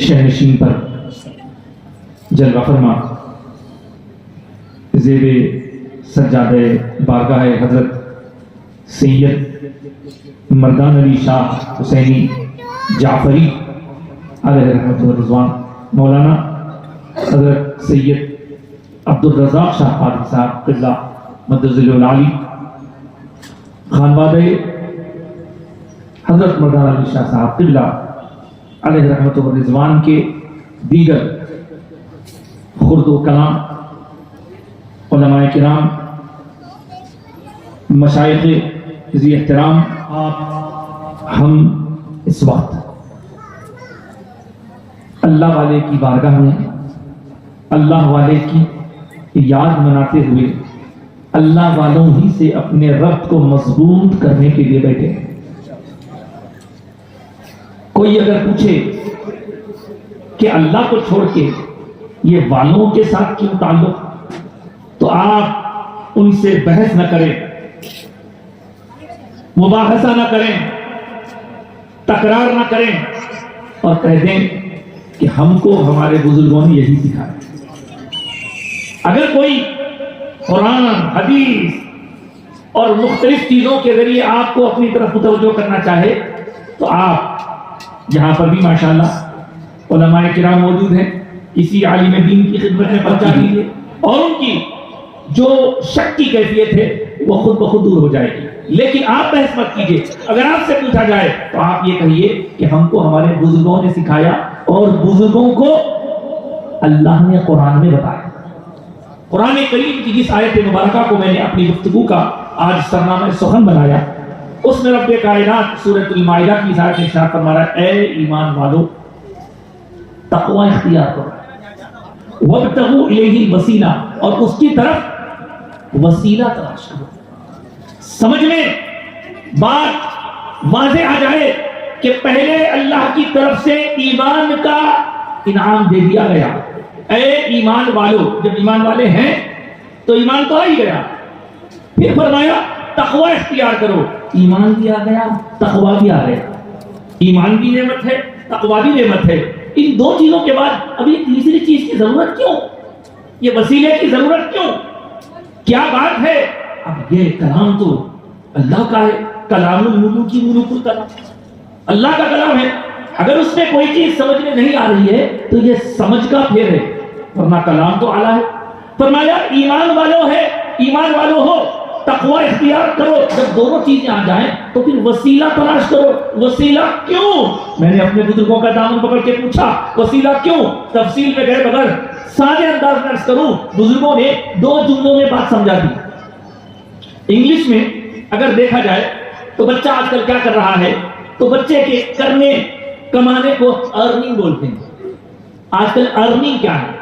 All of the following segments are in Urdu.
شہنشین پر جلوہ فرما زیب سجادہ بارگاہ حضرت سید مردان علی شاہ حسینی جعفری علیہ رحمت و رضوان، مولانا حضرت سید عبدالرزاق شاہ قادری صاحب قبلہ مدظل العالی، خانوادہ حضرت مردان علی شاہ صاحب قبلہ علیہ رحمت و رضوان کے دیگر خرد و کلام علماء کرام، مشائخ ذی احترام، ہم اس وقت اللہ والے کی بارگاہ میں اللہ والے کی یاد مناتے ہوئے اللہ والوں ہی سے اپنے رب کو مضبوط کرنے کے لیے بیٹھے ہیں۔ کوئی اگر پوچھے کہ اللہ کو چھوڑ کے یہ والوں کے ساتھ کیوں تعلق، تو آپ ان سے بحث نہ کریں، مباحثہ نہ کریں، تکرار نہ کریں، اور کہہ دیں کہ ہم کو ہمارے بزرگوں نے یہی سکھایا۔ اگر کوئی قرآن، حدیث اور مختلف چیزوں کے ذریعے آپ کو اپنی طرف متوجہ کرنا چاہے تو آپ یہاں پر بھی ماشاءاللہ علماء کرام موجود ہیں، اسی عالم دین کی خدمت میں پہنچا دیجیے، اور ان کی جو شک کی کیفیت ہے وہ خود بخود دور ہو جائے گی۔ لیکن آپ بحث مت کیجیے، اگر آپ سے پوچھا جائے تو آپ یہ کہیے کہ ہم کو ہمارے بزرگوں نے سکھایا، اور بزرگوں کو اللہ نے قرآن میں بتایا۔ قرآن کریم کی جس آیت مبارکہ کو میں نے اپنی گفتگو کا آج سرنامہ سخن بنایا، اس میں رب کائنات سورۃ المائدہ کی آیت میں ارشاد فرما رہا ہے، اے ایمان والو تقوی اختیار کرو، وابتغوا الیہ الوسیلہ، اور اس کی طرف وسیلہ تلاش کرو۔ سمجھ میں بات واضح آ جائے کہ پہلے اللہ کی طرف سے ایمان کا انعام دے دیا گیا، اے ایمان والو، جب ایمان والے ہیں تو ایمان تو آ ہی گیا، پھر فرمایا تقوی اختیار کرو، ایمان بھی آ گیا، تقوی بھی آ گیا۔ ایمان بھی نعمت ہے، تقوی بھی نعمت ہے، ان دو چیزوں کے بعد ابھی تیسری چیز کی ضرورت کیوں؟ یہ وسیلے کی ضرورت کیوں؟ کیا بات ہے؟ اب یہ کلام تو اللہ کا ہے، کلام الملوک ملوک الکلام، اللہ کا کلام ہے، اگر اس میں کوئی چیز سمجھ میں نہیں آ رہی ہے تو یہ سمجھ کا پھیر ہے، ورنہ کلام تو اعلیٰ ہے۔ فرمایا ایمان والو ہے، ایمان والو ہو، تقوی اختیار کرو۔ جب دونوں چیزیں آ جائیں تو پھر وسیلہ تلاش کرو۔ وسیلہ کیوں؟ میں نے اپنے بزرگوں کا دامن پکڑ کے پوچھا، وسیلہ کیوں؟ تفصیل میں گئے بغیر سادے انداز میں عرض کروں، بزرگوں نے دو جملوں میں بات سمجھا دی۔ انگلش میں اگر دیکھا جائے تو بچہ آج کل کیا کر رہا ہے، تو بچے کے کرنے کمانے کو ارننگ بولتے ہیں۔ آج کل ارننگ کیا ہے،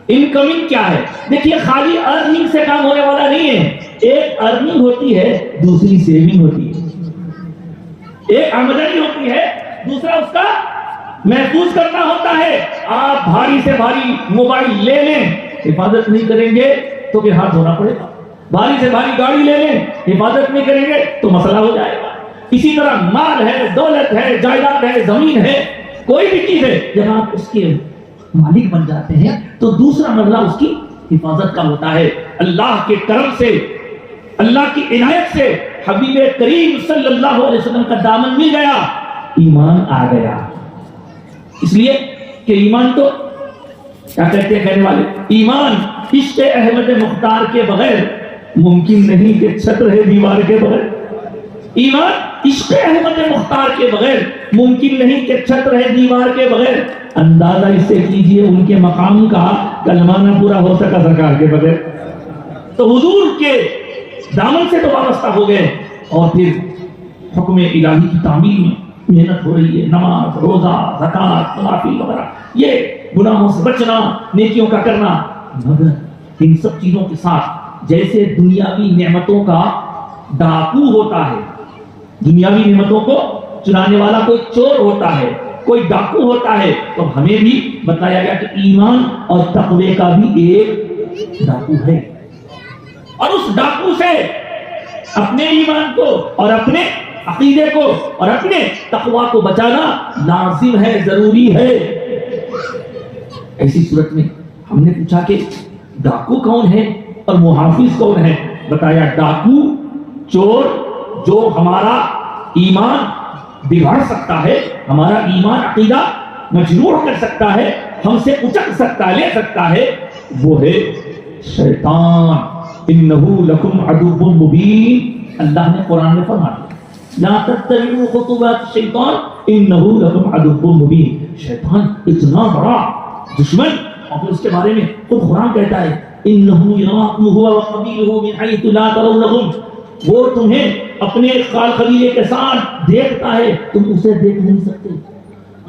انکمنگ کیا ہے؟ دیکھیے خالی ارننگ سے کام ہونے والا نہیں ہے، ایک ارننگ ہوتی ہے، دوسری سیونگ ہوتی ہے، ایک آمدنی ہوتی ہے، دوسرا اس کا محفوظ کرنا ہوتا ہے۔ آپ بھاری سے بھاری موبائل لے لیں، حفاظت نہیں کریں گے تو پھر ہاتھ دھونا پڑے گا، بھاری سے بھاری گاڑی لے لیں، حفاظت نہیں کریں گے تو مسئلہ ہو جائے گا۔ اسی طرح مال ہے، دولت ہے، جائیداد ہے، زمین ہے، کوئی بھی چیز ہے، جب آپ اس کے مالک بن جاتے ہیں تو دوسرا مرحلہ اس کی حفاظت کا ہوتا ہے۔ اللہ کے کرم سے، اللہ کی عنایت سے حبیب کریم صلی اللہ علیہ وسلم کا دامن مل گیا، ایمان آ گیا۔ اس لیے کہ ایمان تو کیا کہتے ہیں کہنے والے، ایمان عشق احمد مختار کے بغیر ممکن نہیں کہ چھتر ہے دیوار کے بغیر۔ ایمان عشق احمد مختار کے بغیر ممکن نہیں کہ چھتر ہے دیوار کے بغیر۔ اندازہ اس سے کیجئے ان کے مقام کا، کلمہ نہ پورا ہو سکا سرکار کے بغیر، تو حضور کے دامن سے تو وابستہ ہو گئے، اور پھر حکم الہی کی تعمیل میں محنت ہو رہی ہے، نماز، روزہ، زکوٰۃ، نوافل وغیرہ، یہ گناہوں سے بچنا، نیکیوں کا کرنا، مگر ان سب چیزوں کے ساتھ جیسے دنیاوی نعمتوں کا ڈاکو ہوتا ہے، دنیاوی نعمتوں کو چرانے والا کوئی چور ہوتا ہے، کوئی ڈاکو ہوتا ہے، تو ہمیں بھی بتایا گیا کہ ایمان اور تقوی کا بھی ایک ڈاکو ہے، اور اس ڈاکو سے اپنے ایمان کو اور اپنے عقیدے کو اور اپنے تقوی کو بچانا لازم ہے، ضروری ہے۔ ایسی صورت میں ہم نے پوچھا کہ ڈاکو کون ہے اور محافظ کون ہے؟ بتایا ڈاکو چور جو ہمارا ایمان بگاڑ سکتا ہے، ہمارا ایمان عقیدہ مجروح کر سکتا ہے، ہم سے اچک سکتا ہے، لے سکتا ہے، وہ ہے شیطان۔ انہو لکم عدو مبین، اللہ نے قرآن میں فرمایا لا تتبعوا خطوات الشیطان انہو لکم عدو مبین، شیطان اتنا بڑا دشمن، اور پھر اس کے بارے میں خود قرآن کہتا ہے انہو یراکم هو وقبیلہ من حیث لا ترونہم، وہ تمہیں اپنے خال قبیلے کے ساتھ دیکھتا ہے، تم اسے دیکھ نہیں سکتے۔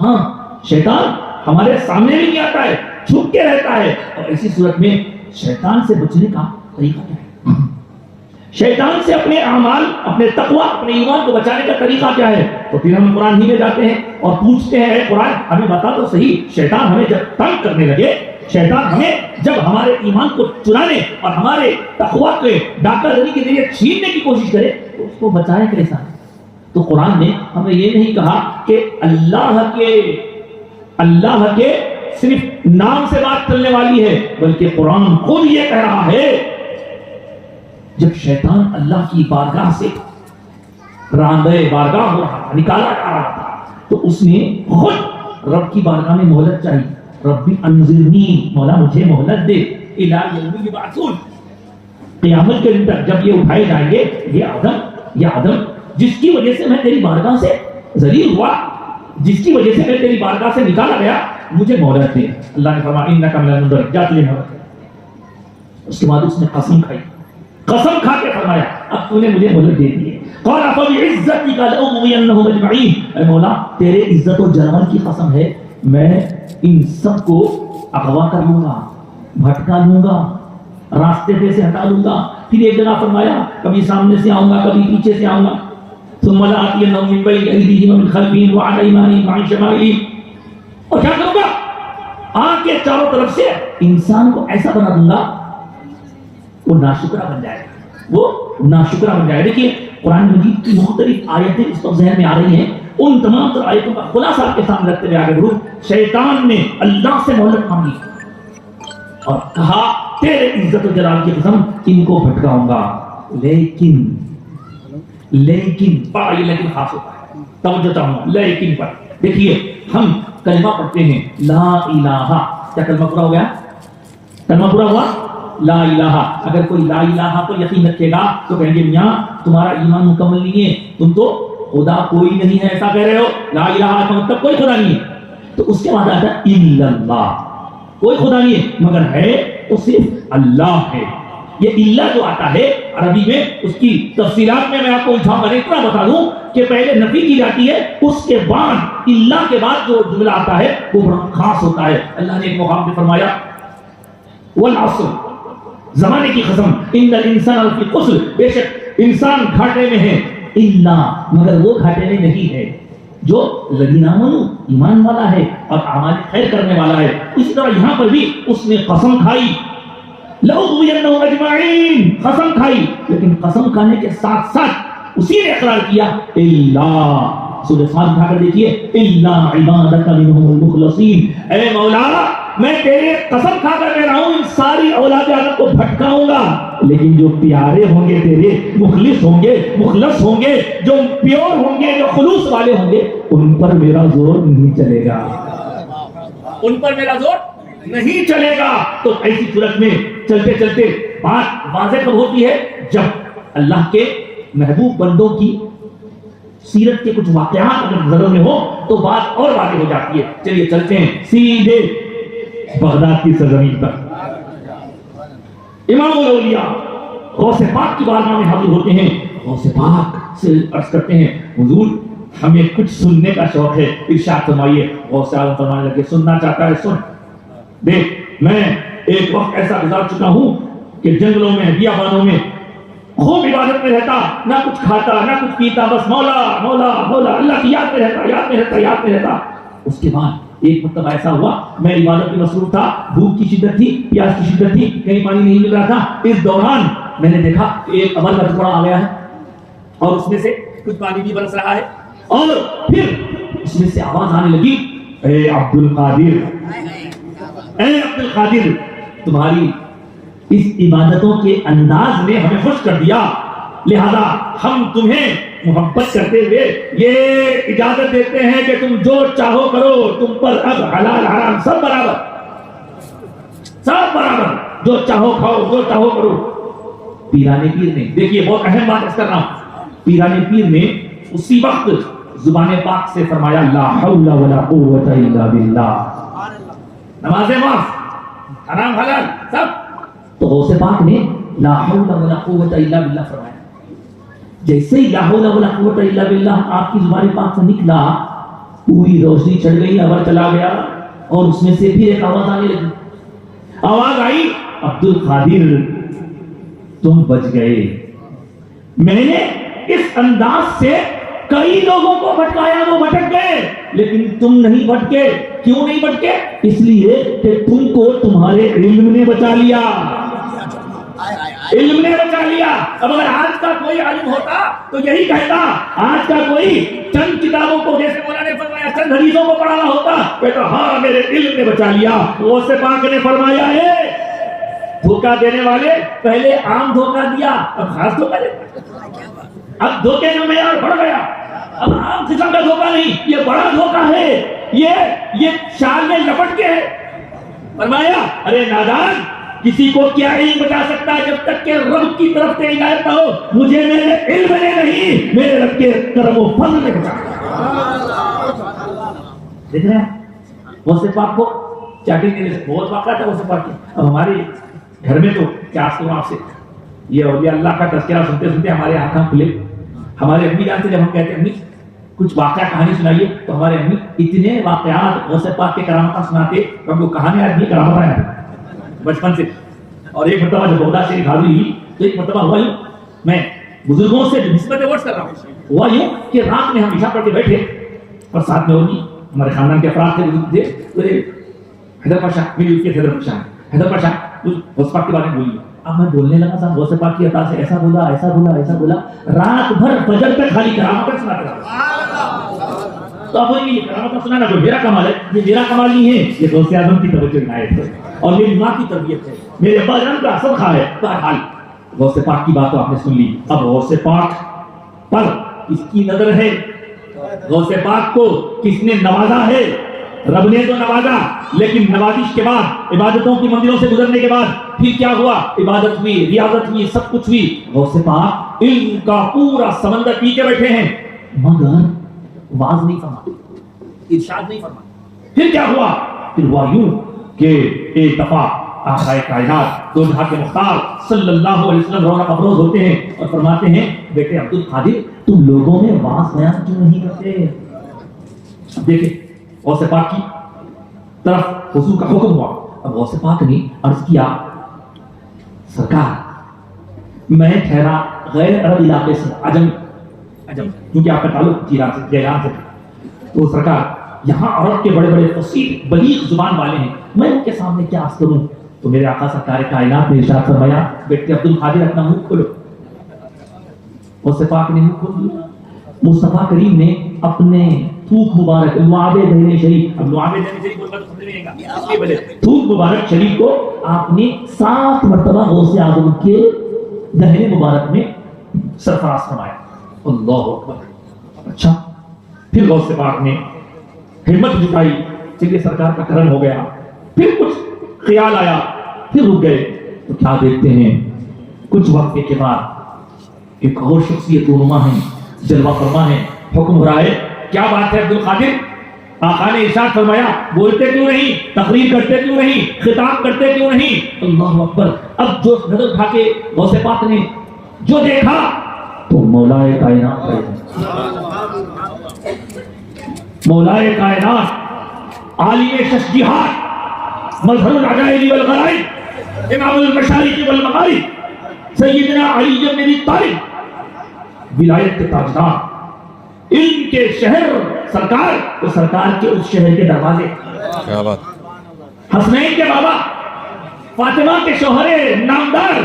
ہاں شیطان ہمارے سامنے بھی نہیں آتا ہے، چھپ کے رہتا ہے، اور ایسی صورت میں شیطان سے بچنے کا طریقہ کیا ہے؟ شیطان سے اپنے اعمال، اپنے تقوی، اپنے ایمان کو بچانے کا طریقہ کیا ہے؟ تو پھر ہم قرآن ہی میں جاتے ہیں اور پوچھتے ہیں اے قرآن ہمیں بتا تو صحیح، شیطان ہمیں جب تنگ کرنے لگے، شیطان ہمیں جب ہمارے ایمان کو چرانے اور ہمارے تقوی کے ڈاکہ زنی کے ذریعے چھیننے کی کوشش کرے تو اس کو بچائیں کیسا؟ تو قرآن نے ہمیں یہ نہیں کہا کہ اللہ کے صرف نام سے بات چلنے والی ہے، بلکہ قرآن خود یہ کہہ رہا ہے جب شیطان اللہ کی بارگاہ سے راندے بارگاہ ہو رہا تھا، نکالا جا رہا تھا، تو اس نے خود رب کی بارگاہ میں مہلت چاہی، ربی انظرنی، مولا مجھے مہلت دے، الی یوم یبعثون، قیامت کے دن تک جب یہ اٹھائے جائیں گے، یہ آدم جس کی وجہ سے میں تیری بارگاہ سے ذلیل ہوا، جس کی وجہ سے میں تیری بارگاہ سے نکالا گیا، مجھے مہلت دے۔ اللہ نے فرمایا انک من المنظرین، جا تجھے مہلت دے۔ اس کے بعد اس نے قسم کھائی، قسم کھا کے فرمایا اب تو نے مجھے مہلت دے دی ہے، قال فبعزتک لأغوینہم اجمعین، اے مولا تیرے عزت و جلال کی قسم ہے میں ان سب کو اغوا کر لوں گا، بھٹکا لوں گا، راستے پہ سے ہٹا لوں گا۔ پھر ایک جگہ فرمایا کبھی سامنے سے آؤں گا، کبھی پیچھے سے آؤں گا، ثم لآتینہم من بین ایدیہم ومن خلفہم وعن ایمانہم وعن شمائلہم، اور کیا کروں گا؟ آ کے چاروں طرف سے انسان کو ایسا بنا دوں گا وہ ناشکرہ بن جائے گا، وہ ناشکرہ بن جائے گا۔ دیکھیے قرآن مجید کی مختلف آیتیں اس وقت ذہن میں آ رہی ہیں، ان تمام تر آیتوں کا خلاصہ آپ کے سامنے رکھتے ہوئے آگے بڑھوں۔ شیطان نے اللہ سے مہلت مانگی اور کہا تیرے عزت و جلال کی قسم ان کو بھٹکاؤں گا، لیکن بڑا یہ لیکن خاص ہوتا ہے، توجہ چاہوں گا لیکن پر۔ دیکھیے ہم کلمہ پڑھتے ہیں لا الہ، کیا کلمہ پورا ہو گیا؟ کلمہ پورا ہوا لا الہ۔ اگر کوئی لا الہ پر یقین رکھے گا تو کہیں گے میاں تمہارا ایمان مکمل نہیں ہے، تم تو خدا کوئی نہیں ہے ایسا کہہ رہے ہو، لا الہ کا مطلب کوئی خدا نہیں ہے۔ تو اس کے بعد آتا ہے الا اللہ، کوئی خدا نہیں ہے مگر ہے تو صرف اللہ ہے۔ یہ الا جو آتا ہے عربی میں اس کی تفصیلات میں آپ کو الجھاؤں گا، اتنا بتا دوں کہ پہلے نفی کی جاتی ہے، اس کے بعد الا کے بعد جو جملہ آتا ہے وہ بڑا خاص ہوتا ہے۔ اللہ نے ایک مقام پہ فرمایا والعصر، زمانے کی قسم، ان الانسان لفی خسر، بے شک انسان گھاٹے میں ہے، الا مگر وہ گھاٹے میں نہیں ہے جو الذین آمنوا، ایمان والا ہے اور اعمال خیر کرنے والا ہے۔ اسی طرح یہاں پر بھی اس نے قسم کھائی لأغوینہم اجمعین، قسم کھائی، لیکن قسم کھانے کے ساتھ ساتھ اسی نے اقرار کیا الا، سورہ صاد اٹھا کر دیکھیے الا عبادک منہم المخلصین، اے مولا میں تیرے قسم کھا کر کہہ رہا ہوں ان ساری اولاد آدم کو بھٹکاؤں گا، لیکن جو پیارے ہوں گے تیرے، مخلص ہوں گے، جو پیور ہوں گے، جو خلوص والے ہوں گے، ان پر میرا زور نہیں چلے گا، ان پر میرا زور نہیں چلے گا۔ تو ایسی صورت میں چلتے چلتے بات واضح کب ہوتی ہے؟ جب اللہ کے محبوب بندوں کی سیرت کے کچھ واقعات اگر نظروں میں ہو تو بات اور واضح ہو جاتی ہے۔ چلیے چلتے ہیں سیدھے بغداد کی سرزمین پر۔ امام الاولیاء غوث پاک کی بارگاہ میں حاضر ہوتے ہیں، غوث پاک سے عرض کرتے ہیں حضور ہمیں کچھ سننے کا شوق ہے، ارشاد فرمائیے۔ غوث اعظم فرمانے لگے سننا چاہتا ہے سن، دیکھ میں ایک وقت ایسا گزار چکا ہوں کہ جنگلوں میں، بیابانوں میں خوب عبادت میں رہتا، نہ کچھ کھاتا نہ کچھ پیتا، بس مولا مولا مولا، اللہ کی یاد میں رہتا۔ اس کے بعد ایک مرتبہ ایسا ہوا میں عبادت میں مصروف تھا، بھوک کی شدت تھی، پیاس کی شدت تھی، کہیں پانی نہیں مل رہا تھا۔ اس دوران میں نے دیکھا کہ ایک قبر کا ٹکڑا آ گیا ہے اور اس میں سے کچھ پانی بھی برس رہا ہے، اور پھر اس میں سے آواز آنے لگی اے عبد القادر، اے عبد القادر تمہاری اس عبادتوں کے انداز نے ہمیں خوش کر دیا، لہذا ہم تمہیں محبت کرتے ہوئے یہ اجازت دیتے ہیں کہ تم جو چاہو کرو، تم پر اب حلال حرام سب برابر، سب برابر، جو چاہو کھاؤ، جو چاہو کرو۔ پیران پیر نے، دیکھیے بہت اہم بات اس کر رہا ہوں، پیران پیر نے اسی وقت زبان پاک سے فرمایا لا حول ولا قوت الا باللہ، نمازیں معاف، حرام حلال سب، تو غوث پاک نے لا حول ولا قوت الا باللہ فرمایا۔ جیسے ہی لا حول ولا قوت الا باللہ آپ کی زبان پاک سے نکلا، پوری روشنی چڑھ گئی، انور چلا گیا، اور اس میں سے پھر ایک آواز آنے لگی، آواز آئی عبد القادر تم بچ گئے۔ میں نے اس انداز سے کئی لوگوں کو بھٹکایا، وہ بھٹک گئے، لیکن تم نہیں بھٹکے۔ کیوں نہیں بھٹکے؟ اس لیے کہ تم کو تمہارے علم نے بچا لیا، علم نے بچا لیا۔ اب اگر آج کا کوئی عالم ہوتا تو یہی کہتا، آج کا کوئی چند کتابوں کو جیسے مولانا نے فرمایا چند حدیثوں کو پڑھانا ہوتا، کہتا ہاں میرے علم نے بچا لیا۔ غوث پاک نے فرمایا ہے دھوکہ دینے والے پہلے عام دھوکہ دیا، اب خاص دھوکہ دے، اب دھوکے کا معیار بڑھ گیا، اب عام قسم کا دھوکہ نہیں، یہ بڑا دھوکہ ہے، یہ شال میں لپٹ کے ہے۔ فرمایا ارے نادان، کسی کو کیا علم بچا سکتا ہے جب تک کہ رب کی طرف سے ہدایت نہ ہو؟ مجھے میرے علم نے نہیں، میرے رب کے کرم و فضل نے بچا۔ دیکھ رہے ہیں غوث پاک کو چاٹی دینے سے بہت واقعہ تھا غوث پاک کی۔ اب ہمارے گھر میں تو کیا کروں آپ سے، یہ اولیاء اللہ کا تذکرہ سنتے سنتے ہمارے آنکھاں کھلے۔ ہمارے امی جان سے جب ہم کہتے ہیں امی کچھ واقعہ کہانی سنائیے، تو ہمارے امی اتنے واقعات غوث پاک کے کرامات سناتے، ہم کو کہانی آدمی کرامات آیا بچپن سے۔ اور ایک مرتبہ جب بہت سے حاضری ہوئی تو ایک مرتبہ ہوا یوں، میں بزرگوں سے نسبت ورث کر رہا ہوں، ہوا یوں کہ رات میں ہم عشاء پڑھ کے بیٹھے اور ساتھ میں اور بھی ہمارے خاندان کے افراد تھے، بزرگ تھے، تو حیدر پاشا میری اس کے حیدر پاشا حیدر پاشا غوث پاک کے بارے میں بولی۔ اب میں بولنے لگا صاحب غوث پاک کی عطا سے ایسا بولا ایسا بولا ایسا بولا، رات بھر فجر تک خالی کرامات سناتا رہا۔ تو اب یہ کرامات سنانا جو میرا کمال ہے، یہ میرا کمال نہیں ہے، یہ غوث اعظم کی توجہ عنایت ہے اور میری ماں کی تربیت ہے، میرے ابا جان کا صدقہ ہے۔ بہرحال غوث پاک کی بات تو آپ نے سن لی، اب غوث پاک پر اس کی نظر ہے، غوث پاک کو کس نے نوازا ہے؟ رب نے تو نوازا، لیکن نوازش کے بعد عبادتوں کی منزلوں سے گزرنے کے بعد پھر کیا ہوا؟ عبادت ہوئی، ریاضت ہوئی، سب کچھ ہوئی۔ غوث پاک علم کا پورا سمندر پی کے بیٹھے ہیں، مگر واز نہیں فرماتے، ارشاد نہیں فرماتے۔ پھر کیا ہوا؟ پھر ہوا یوں کہ ایک دفعہ آقا کائنات دو جہاں کے مختار صلی اللہ علیہ وسلم رونق افروز ہوتے ہیں اور فرماتے ہیں بیٹے عبد القادر تم لوگوں میں واز بیان کیوں نہیں کرتے؟ دیکھیں غوث پاک کی طرف حضور کا حکم ہوا۔ اب غوث پاک نے عرض کیا سرکار میں ٹھہرا غیر عرب علاقے سے، عجم کیونکہ آپ کا تعلق جیران سے جیلان سے، تو سرکار یہاں عرب کے بڑے بڑے فصیح بلیغ زبان والے ہیں، میں ان کے سامنے کیا عرض کروں؟ تو میرے آقا سرکار کائنات نے ارشاد فرمایا بیٹے عبد القادر اپنا منہ کھولو۔ غوث پاک نے منہ کھول لیا۔ مصطفیٰ کریم نے اپنے تھوک مبارک لعاب دہن شریف، اب لعاب دہن شریف بولتا تو سمجھ نہیں آئے گا، اس لیے بولے تھوک مبارک شریف کو آپ نے 7 مرتبہ غوث اعظم کے دہن مبارک میں سرفراز فرمایا۔ اللہ اکبر۔ اچھا پھر غوث پاک نے ہمت جٹائی، چلیے سرکار کا کرم ہو گیا، پھر کچھ خیال آیا، پھر رک گئے، تو کیا دیکھتے ہیں کچھ وقت کے بعد ایک اور شخصیت رونما ہے، جلوہ فرما ہے، حکم ہو رہا ہے کیا بات ہے عبد القادر؟ آقا نے ارشاد فرمایا بولتے کیوں نہیں، تقریر کرتے کیوں نہیں، خطاب کرتے کیوں نہیں؟ اللہ اکبر۔ اب جو نظر اٹھا کے غوث پاک نے جو دیکھا تو مولا کائنات مولا کائنات عالم ششجہات مظہر العجائب والغرائب امام المشارق والمغارب سیدنا علی بن ابی طالب ولایت کے تاجدار، علم کے شہر سرکار، تو سرکار کے اس شہر کے دروازے، کیا بات، حسنین کے بابا، فاطمہ کے شوہر نامدار،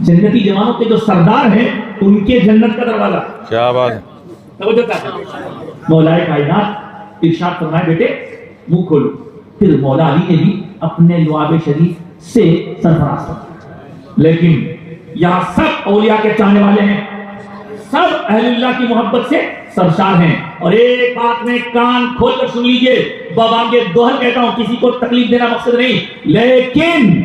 جنتی جوانوں کے جو سردار ہیں ان کے جنت کا دروازہ، کیا بات ہے۔ مولا کائنات ارشاد فرمائے بیٹے منہ کھولو۔ پھر مولا علی نے بھی اپنے لعاب شریف سے سرفراز کرتے، لیکن یہاں سب اولیاء کے چاہنے والے ہیں، سب اہل اللہ کی محبت سے سرشار ہیں. اور ایک بات میں کان کھول کر سن لیجئے، بابانگے دوہر کہتا ہوں، کسی کو تکلیف دینا مقصد نہیں، لیکن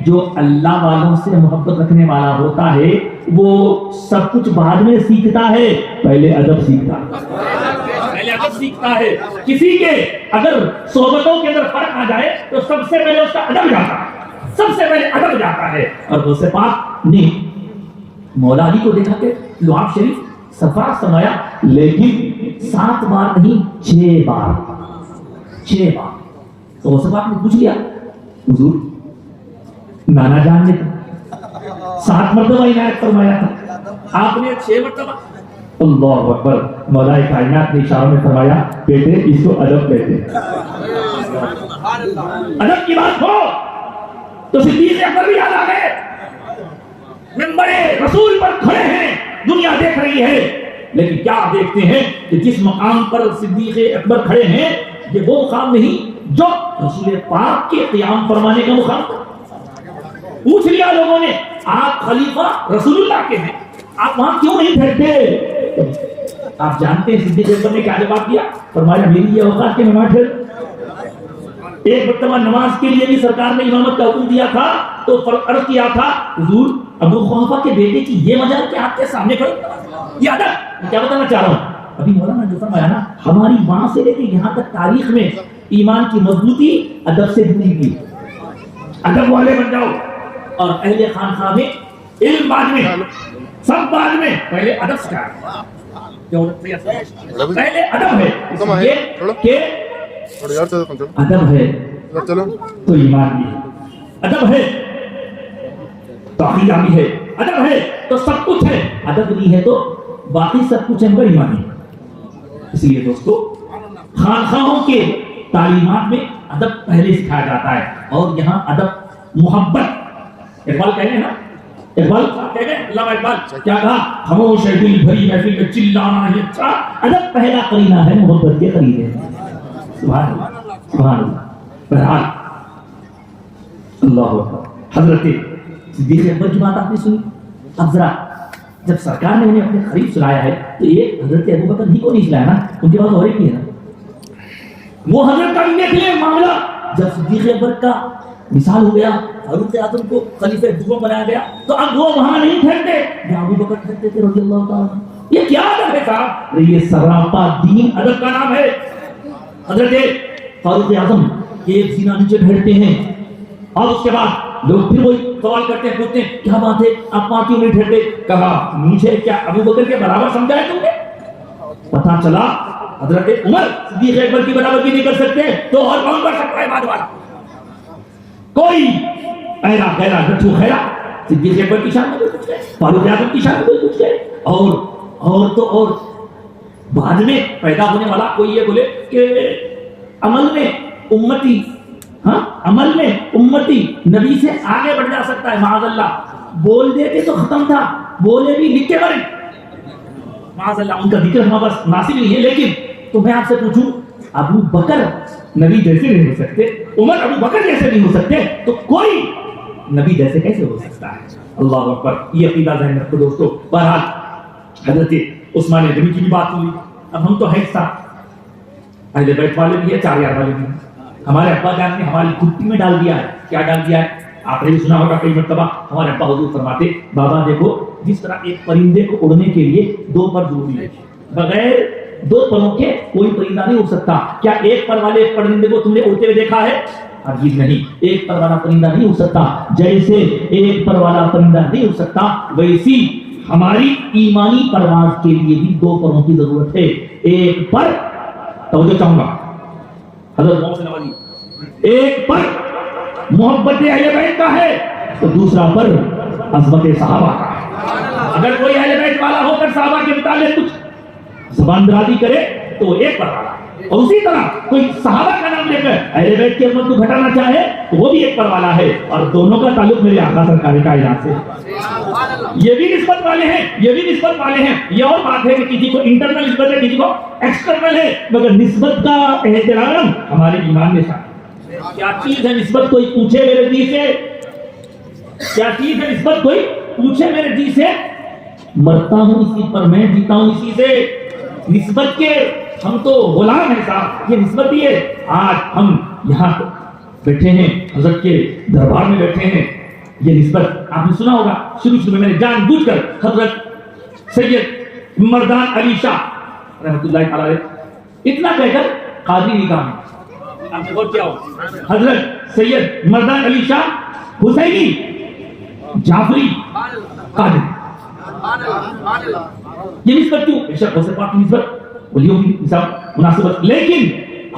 جو اللہ والوں سے محبت رکھنے والا ہوتا ہے وہ سب کچھ بعد میں سیکھتا ہے، پہلے ادب سیکھتا ہے. کسی کے اگر صحبتوں کے اندر فرق آ جائے تو سب سے پہلے اس کا ادب جاتا ہے، سب سے پہلے ادب جاتا ہے. اور غوث پاک نے مولا علی کو دیکھا کہ لعاب شریف سرفراز فرمایا، لیکن 7 بار نہیں 6 بار. تو غوث پاک نے پوچھ لیا، حضور نانا جان نے 7 مرتبہ عنایت فرمایا تھا، آپ نے 6 مرتبہ. اللہ اکبر. مولا کائنات نے اشاروں میں فرمایا، بیٹے اس کو ادب کہتے ہیں. ادب کی بات ہو تو صدیق اکبر بھی یاد آ گئے، منبر رسول پر کھڑے ہیں، دنیا دیکھ رہی ہے، لیکن کیا دیکھتے ہیں کہ جس مقام پر صدیق اکبر کھڑے ہیں یہ وہ مقام نہیں جو رسول پاک کے قیام فرمانے کا مقام تھا. پوچھ لیا لوگوں نے، آپ خلیفہ رسول اللہ کے ہیں، آپ وہاں کیوں نہیں ٹھہرتے؟ آپ جانتے ہیں صدیق اکبر نے کیا جواب دیا؟ فرمایا، میری یہ اوقات کہ میں وہاں ٹھہروں. ایک مرتبہ نماز کے لیے بھی سرکار نے امامت کا حکم دیا تھا تو عرض کیا تھا، حضور ابو خلیفہ کے بیٹے کی یہ مجال کہ آپ کے سامنے کھڑے. یہ ادب. میں کیا بتانا چاہ رہا ہوں، ابھی مولانا جو فرمایا نا، ہماری وہاں سے لے کے یہاں تک تاریخ میں ایمان کی مضبوطی ادب سے جڑی ہوئی. ادب والے بن جاؤ. اور اہل خانقاہ میں علم بعد میں، سب بعد میں، پہلے ادب سکھایا. پہلے ادب ہے کہ ادب ہے تو ایمان بھی ہے، ادب ہے تو عقیدہ بھی ہے، ادب ہے تو سب کچھ ہے، ادب نہیں ہے تو باقی سب کچھ ہے مگر ایمان نہیں. اس لیے دوستو خانقاہوں کے تعلیمات میں ادب پہلے سکھایا جاتا ہے. اور یہاں ادب محبت. اقبال کہہ رہے ہیں نا، اقبال کہہ رہے ہیں، علامہ اقبال کیا کہا؟ خاموش ہے دل بھری محفل میں چلانا ہی اچھا، ادب پہلا قرینہ ہے محبت کے قریب ہے. سبحان اللہ سبحان اللہ. بہرحال اللہ اکبر. حضرت صدیق اکبر کی بات آپ نے سنی. اب ذرا جب سرکار نے انہیں اپنے قریب سلایا ہے تو ایک حضرت ابو بکر ہی کو نہیں سلایا نا، ان کے پاس اور ایک بھی ہے نا. وہ حضرت کا بھی دیکھ لیں معاملہ. جب صدیق اکبر کا مثال ہو گیا، فاروق اعظم کو خلیفہ دوم بنایا گیا، تو اب وہ وہاں نہیں ٹھہرتے جہاں ابو بکر ٹھہرتے تھے رضی اللہ تعالیٰ. یہ کیا ادب ہے صاحب؟ یہ سراپا دین ادب کا نام ہے. حضرت فاروق اعظم ایک سینہ نیچے ٹھہرتے ہیں اور اس کے بعد لوگ پھر وہی سوال کرتے ہیں، پوچھتے ہیں کیا بات ہے آپ وہاں کیوں نہیں ٹھہرتے؟ کہا نیچے کیا ابو بکر کے برابر سمجھا ہے تم نے؟ پتا چلا حضرت عمر صدیق اکبر کی برابری نہیں کر سکتے تو اور کون کر سکتا ہے بعد والا؟ کوئی ایرا غیرا نٹھو خیرا صدیق اکبر کی شان میں کوئی کچھ گئے، فاروق اعظم کی شان میں کوئی کچھ گئے. اور بعد میں پیدا ہونے والا کوئی یہ بولے کہ عمل میں امتی، ہاں عمل میں امتی نبی سے آگے بڑھ جا سکتا ہے. معاذ اللہ. بول دیتے تو ختم تھا، بولے بھی لکھ کے مرے. معاذ اللہ. ان کا ذکر ہمارے پاس ناصب نہیں ہے. لیکن تو میں آپ سے پوچھوں، ابو بکر نبی جیسے نہیں ہو سکتے، عمر ابو بکر جیسے نہیں ہو سکتے، تو کوئی نبی جیسے کیسے ہو سکتا ہے؟ اللہ اکبر. یہ عقیدہ ذہن رکھو دوستو. بہرحال حضرت عثمان غنی کی بھی بات ہوئی. اب ہم تو ہے صاحب اہل بیت والے بھی ہیں، 4 یار والے بھی ہیں. ہمارے ابا جان نے ہماری کھٹی میں ڈال دیا ہے. کیا ڈال دیا ہے؟ آپ نے بھی سنا ہوگا کئی مرتبہ. ہمارے ابا حضور فرماتے، بابا دیکھو جس طرح ایک پرندے کو اڑنے کے لیے 2 پر ضروری ہے، بغیر 2 پروں کے کوئی پرندہ نہیں اڑ سکتا. کیا ایک پر والے پرندے کو تم نے اڑتے ہوئے دیکھا ہے؟ ہرگز نہیں. ایک پر والا پرندہ نہیں اڑ سکتا. جیسے ایک پر والا پرندہ نہیں اڑ سکتا، ویسی ہماری ایمانی پرواز کے لیے بھی 2 پروں کی ضرورت ہے. ایک پر توجہ چاہوں گا حضرت محمد صلی اللہ علیہ وسلم، ایک پر محبت اہل بیت کا ہے تو دوسرا پر عظمت صحابہ کا ہے. اگر کوئی اہل بیت والا ہو کر صحابہ کے متعلق کچھ زبان درازی کرے تو وہ ایک پر والا. اور اسی طرح کوئی صحابہ کا نام لے کر اہل بیت کی عظمت کو گھٹانا چاہے تو وہ بھی ایک پر والا ہے. اور دونوں کا تعلق میرے آقا سرکار کائنات سے. یہ بھی نسبت والے ہیں، یہ بھی نسبت والے ہیں. یہ اور بات ہے کہ کسی کو انٹرنل نسبت ہے، کسی کو ایکسٹرنل ہے، مگر نسبت کا احترام ہمارے ایمان میں شامل ہے. کیا چیز ہے نسبت کوئی پوچھے میرے جی سے؟ کیا چیز ہے نسبت کوئی پوچھے میرے جی سے؟ مرتا ہوں اسی پر میں، جیتا ہوں اسی سے۔ نسبت کے ہم تو غلام ہیں صاحب، یہ نسبت ہی ہے۔ آج ہم یہاں بیٹھے ہیں، حضرت کے دربار میں بیٹھے ہیں، یہ نسبت آپ نے سنا ہوگا۔ شروع میں میں نے جان بوجھ کر حضرت سید مردان علی شاہ رحمۃ اللہ تعالی علیہ اتنا کہہ کر قاضی نہیں کہا، آپ نے غور کیا ہو، حضرت سید مردان علی شاہ حسینی جعفری قاضی، یہ نسبت کیوں؟ بے شک غوث پاک کی نسبت، ولیوں کی مناسبت، لیکن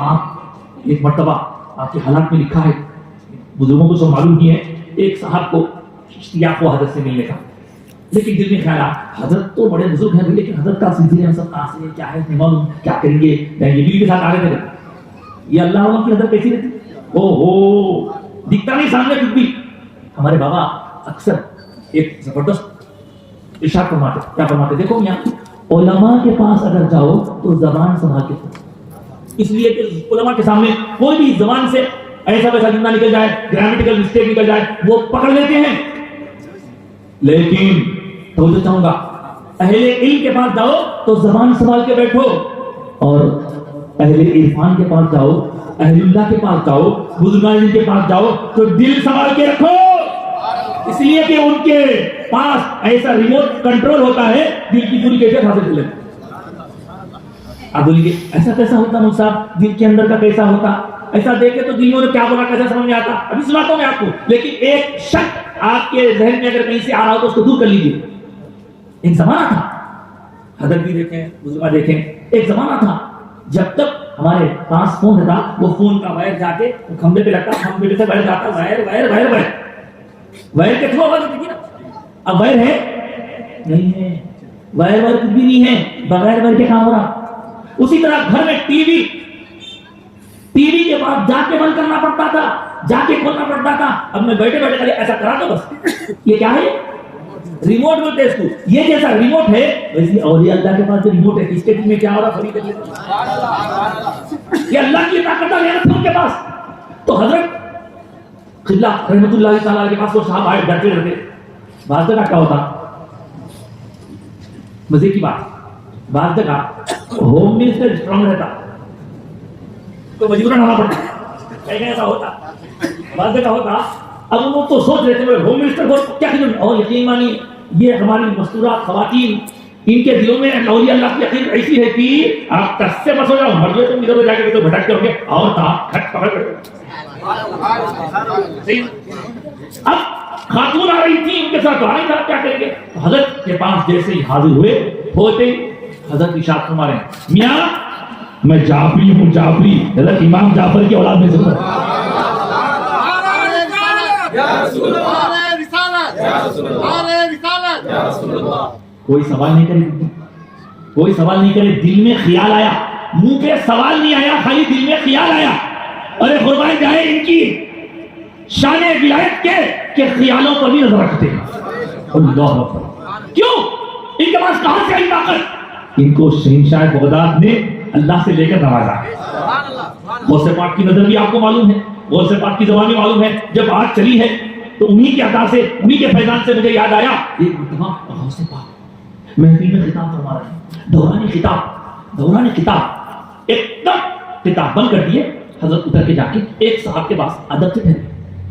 آپ ایک مرتبہ آپ کے حالات میں لکھا ہے، بزرگوں کو سب معلوم ہی ہے، ایک صاحب کو اشتیاق کو حضرت سے ملنے کا، لیکن دل میں خیال آیا حضرت تو بڑے بزرگ ہیں، لیکن حضرت کا سلسلہ ہم سب کہاں سے کیا ہے نہیں معلوم، کیا کریں گے؟ بیوی کے ساتھ آ رہے تھے، یہ اللہ والوں کی حضرت کیسی رہتی، او ہو دکھتا نہیں سامنے کچھ بھی۔ ہمارے بابا اکثر ایک زبردست ارشاد فرماتے، کیا فرماتے؟ دیکھو یہاں علماء کے پاس اگر جاؤ تو زبان سنبھال کے پڑھو، اس لیے کہ علماء کے سامنے کوئی بھی زبان سے ایسا ویسا جملہ نکل جائے، گرامیٹیکل مسٹیک نکل جائے، وہ پکڑ لیتے ہیں۔ لیکن توجہ چاہوں گا، اہل علم کے پاس جاؤ تو زبان سنبھال کے بیٹھو، اور اہل عرفان کے پاس جاؤ، اہل اللہ کے پاس جاؤ، بزرگان کے پاس جاؤ تو دل سنبھال کے رکھو، اس لیے کہ ان کے پاس ایسا ریموٹ کنٹرول ہوتا ہے، دل کی پوری کیفیت حاصل کر لیتے۔ آپ بولیں گے ایسا کیسا ہوتا مولوی صاحب، دل کے اندر کا کیسا ہوتا؟ ایسا دیکھے تو دل میں کیا بولا کیسا سمجھ میں آتا، ابھی سناتا ہوں میں آپ کو، لیکن ایک شک آپ کے ذہن میں اگر کہیں سے آ رہا ہو تو اس کو دور کر لیجیے۔ ایک زمانہ تھا، حضرت بھی دیکھیں، بزرگاں دیکھیں، ایک زمانہ تھا جب تک ہمارے پاس فون تھا، وہ فون کا وائر جا کے کھمبے پہ لگتا، کھمبے سے وائر جاتا، wire wire wire wire wire کے تھرو آواز ہوتی تھی نا، اب وائر ہے نہیں ہے، وائر وائر کچھ بھی نہیں ہے، بغیر وائر کے کام ہو رہا۔ اسی طرح گھر میں ٹی وی کے پاس جا کے بند کرنا پڑتا تھا، جا کے کھولنا پڑتا تھا۔ اب میں بیٹھے بیٹھے خالی ایسا کرا تو بس، یہ کیا ہے؟ ریموٹ بولتے ہیں اس کو، یہ جیسا ریموٹ ہے ویسے اولیاء اللہ کے پاس جو ریموٹ ہے، کس کے دل میں کیا ہو رہا فری کریے، یہ اللہ کی طاقت ہے ان کے پاس۔ تو حضرت قبلہ رحمۃ اللہ تعالی کے پاس وہ صاحب آئے ڈرتے ڈرتے، بعض جگہ کیا ہوتا، مزے کی بات، بعض جگہ ہوم منسٹر اسٹرانگ رہتا تو مجبوراً آنا پڑتا، ایسا ہوتا، بعض جگہ ہوتا۔ اب وہ تو سوچ رہے تھے ہوم منسٹر کو کیا خدمت، اور یقین مانی یہ ہماری مستورات خواتین، ان کے دلوں میں اولیاء اللہ کی یقین ایسی ہے کہ آپ کس سے بس ہو جاؤ، مر گئے تم ادھر جا کے تو بھٹکتے ہو گے، اور تھا کھٹ پکڑ کر۔ اب خاتون آ رہی تھی ان کے ساتھ، آ رہی تھا کیا کریں گے، حضرت کے پاس جیسے ہی حاضر ہوئے ہوتے حضرت ارشاد فرما رہے ہیں، میاں میں جعفری ہوں، جعفری حضرت امام جعفر کی اولاد میں سے ہوں۔ کوئی سوال نہیں کرے، کوئی سوال نہیں کرے، دل میں خیال آیا، منہ پہ سوال نہیں آیا، خالی دل میں خیال آیا، ارے قربان جائے ان کی شان ولایت کے کہ خیالوں پر بھی نظر رکھتے ہیں۔ اللہ اکبر، کیوں؟ ان کے پاس کہاں سے آئی طاقت؟ ان کو شہنشاہ بغداد نے اللہ سے لے کر نوازا ہے۔ غوث پاک کی نظر بھی آپ کو معلوم ہے، غوث پاک کی زبان بھی معلوم ہے، جب بات چلی ہے تو انہی کی عطا سے، انہی کے فیضان سے مجھے یاد آیا، ایک مرتبہ غوث پاک محفل میں خطاب فرما رہے ہیں، دوران خطاب ایک دم خطاب بند کر دیے، حضرت اتر کے جا کے ایک صاحب کے پاس ادب سے ٹھہرے،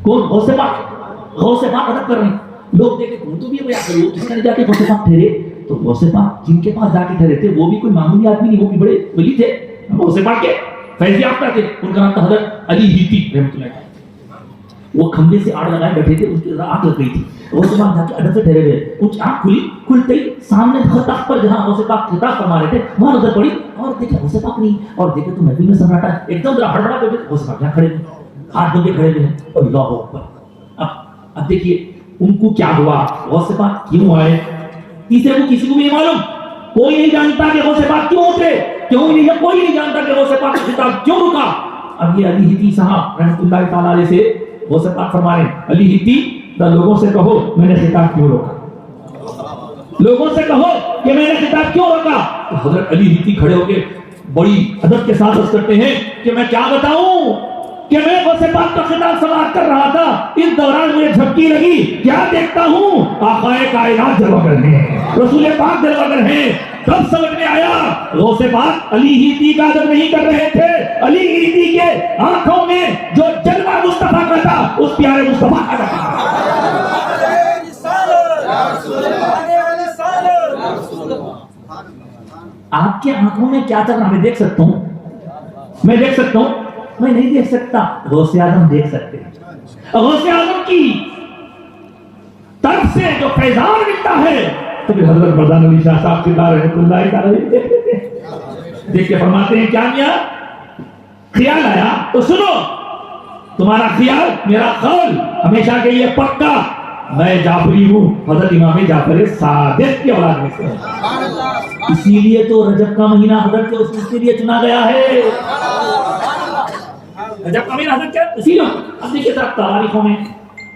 کون؟ غوث پاک ادب کر رہے ہیں، لوگ دیکھے کون تو بھی ہے وہ کس طرح جا کے غوث پاک ٹھہرے، تو غوث پاک جن کے پاس جا کے ٹھہرے تھے وہ بھی کوئی معمولی آدمی نہیں، وہ بھی بڑے ولی تھے، غوث پاک کے فیض یافتہ تھے، ان کا نام تھا حضرت علی ہیتی رحمۃ اللہ۔ وہ کھمبے سے آڑ لگائے بیٹھے تھے، ان کی آنکھ لگ گئی تھی، غوث پاک جا کے ادب سے ٹھہرے ہوئے، ان کی آنکھ کھلی، کھلتے ہی سامنے تخت پر جہاں غوث پاک خطاب فرما رہے تھے وہاں نظر پڑی، اور دیکھے غوث پاک نہیں، اور دیکھے تو محفل میں سناٹا ہے، ایک دم ذرا ہڑبڑا کر کے غوث پاک یہاں کھڑے ہیں، ہاتھ بندے کھڑے ہوئے ہیں، اللہ اکبر۔ اب دیکھیے ان کو کیا ہوا، غوث پاک کیوں آئے، تیسرے کو کسی کو بھی نہیں معلوم، کوئی نہیں جانتا کہ غوث پاک کیوں اترے، کیوں نہیں، کوئی نہیں جانتا کہ غوث پاک کا خطاب کیوں رکا۔ اب یہ علی ہیتی صاحب رحمۃ اللہ تعالی علیہ سے غوث پاک فرما رہے ہیں، علی ہیتی لوگوں سے کہو میں نے خطاب کیوں روکا، لوگوں سے کہو کہ میں نے خطاب کیوں روکا۔ تو حضرت علی ہیتی کھڑے ہو کے بڑی ادب کے ساتھ عرض کرتے ہیں کہ میں کیا بتاؤں، کہ میں غوث پاک کا خطاب سماعت کر رہا تھا، اس دوران مجھے جھپکی لگی، کیا دیکھتا ہوں آقائے کائنات جلوہ گر ہیں، رسول پاک جلوہ گر ہیں۔ تب سمجھ میں آیا غوث پاک علی ہیتی کا ادب نہیں کر رہے تھے، علی ہیتی کے آنکھوں میں جو جلوہ مصطفیٰ کا تھا اس پیارے مصطفیٰ کا تھا۔ آپ کے آنکھوں میں کیا چل رہا میں دیکھ سکتا ہوں، میں دیکھ سکتا ہوں، میں نہیں دیکھ سکتا، غوث اعظم دیکھ سکتے ہیں۔ غوث اعظم کی طرف سے جو فیضان ملتا ہے تو پھر حضرت مرزان علی شاہ صاحب سردار رحمۃ اللہ تعالی دیکھ کے فرماتے ہیں، کیا کیا خیال آیا تو سنو، تمہارا خیال میرا قول ہمیشہ کے لیے پکا، میں جعفری ہوں، حضرت امام جعفر صادق کی اولاد میں سے ہوں، اسی لیے تو رجب کا مہینہ حضرت کے اس کے لیے چنا گیا ہے۔ رجب کا مہینہ حضرت کیا اسی لیے اب دیکھیے طرف تاریخوں میں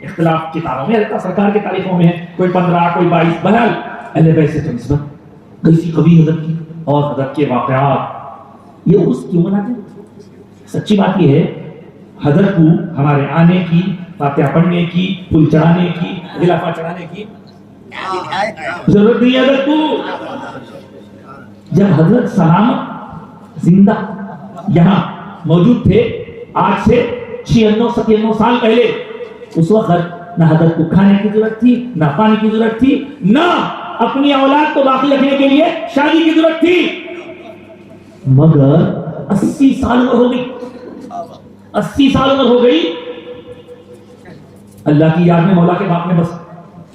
اختلاف کتابوں میں رہتا، سرکار کے تاریخوں میں ہے، کوئی 15 کوئی 22، بہرحال اہل بیت سے نسبت کیسی کبھی حضرت کی اور حضرت کے واقعات یہ اس کیوں مناتے ہیں؟ سچی بات یہ ہے حضرت کو ہمارے آنے کی، فاتحہ پڑھنے کی، پھول چڑھانے کی، غلافہ چڑھانے کی ضرورت نہیں ہے حضرت کو۔ جب حضرت سلامت زندہ یہاں موجود تھے آج سے 96-97 سال پہلے، اس وقت نہ حضرت کو کھانے کی ضرورت تھی، نہ پانی کی ضرورت تھی، نہ اپنی اولاد کو باقی رکھنے کے لیے شادی کی ضرورت تھی، مگر 80 سال عمر ہو گئی، 80 سال عمر ہو گئی، اللہ کی یاد میں مولا کے باپ میں بس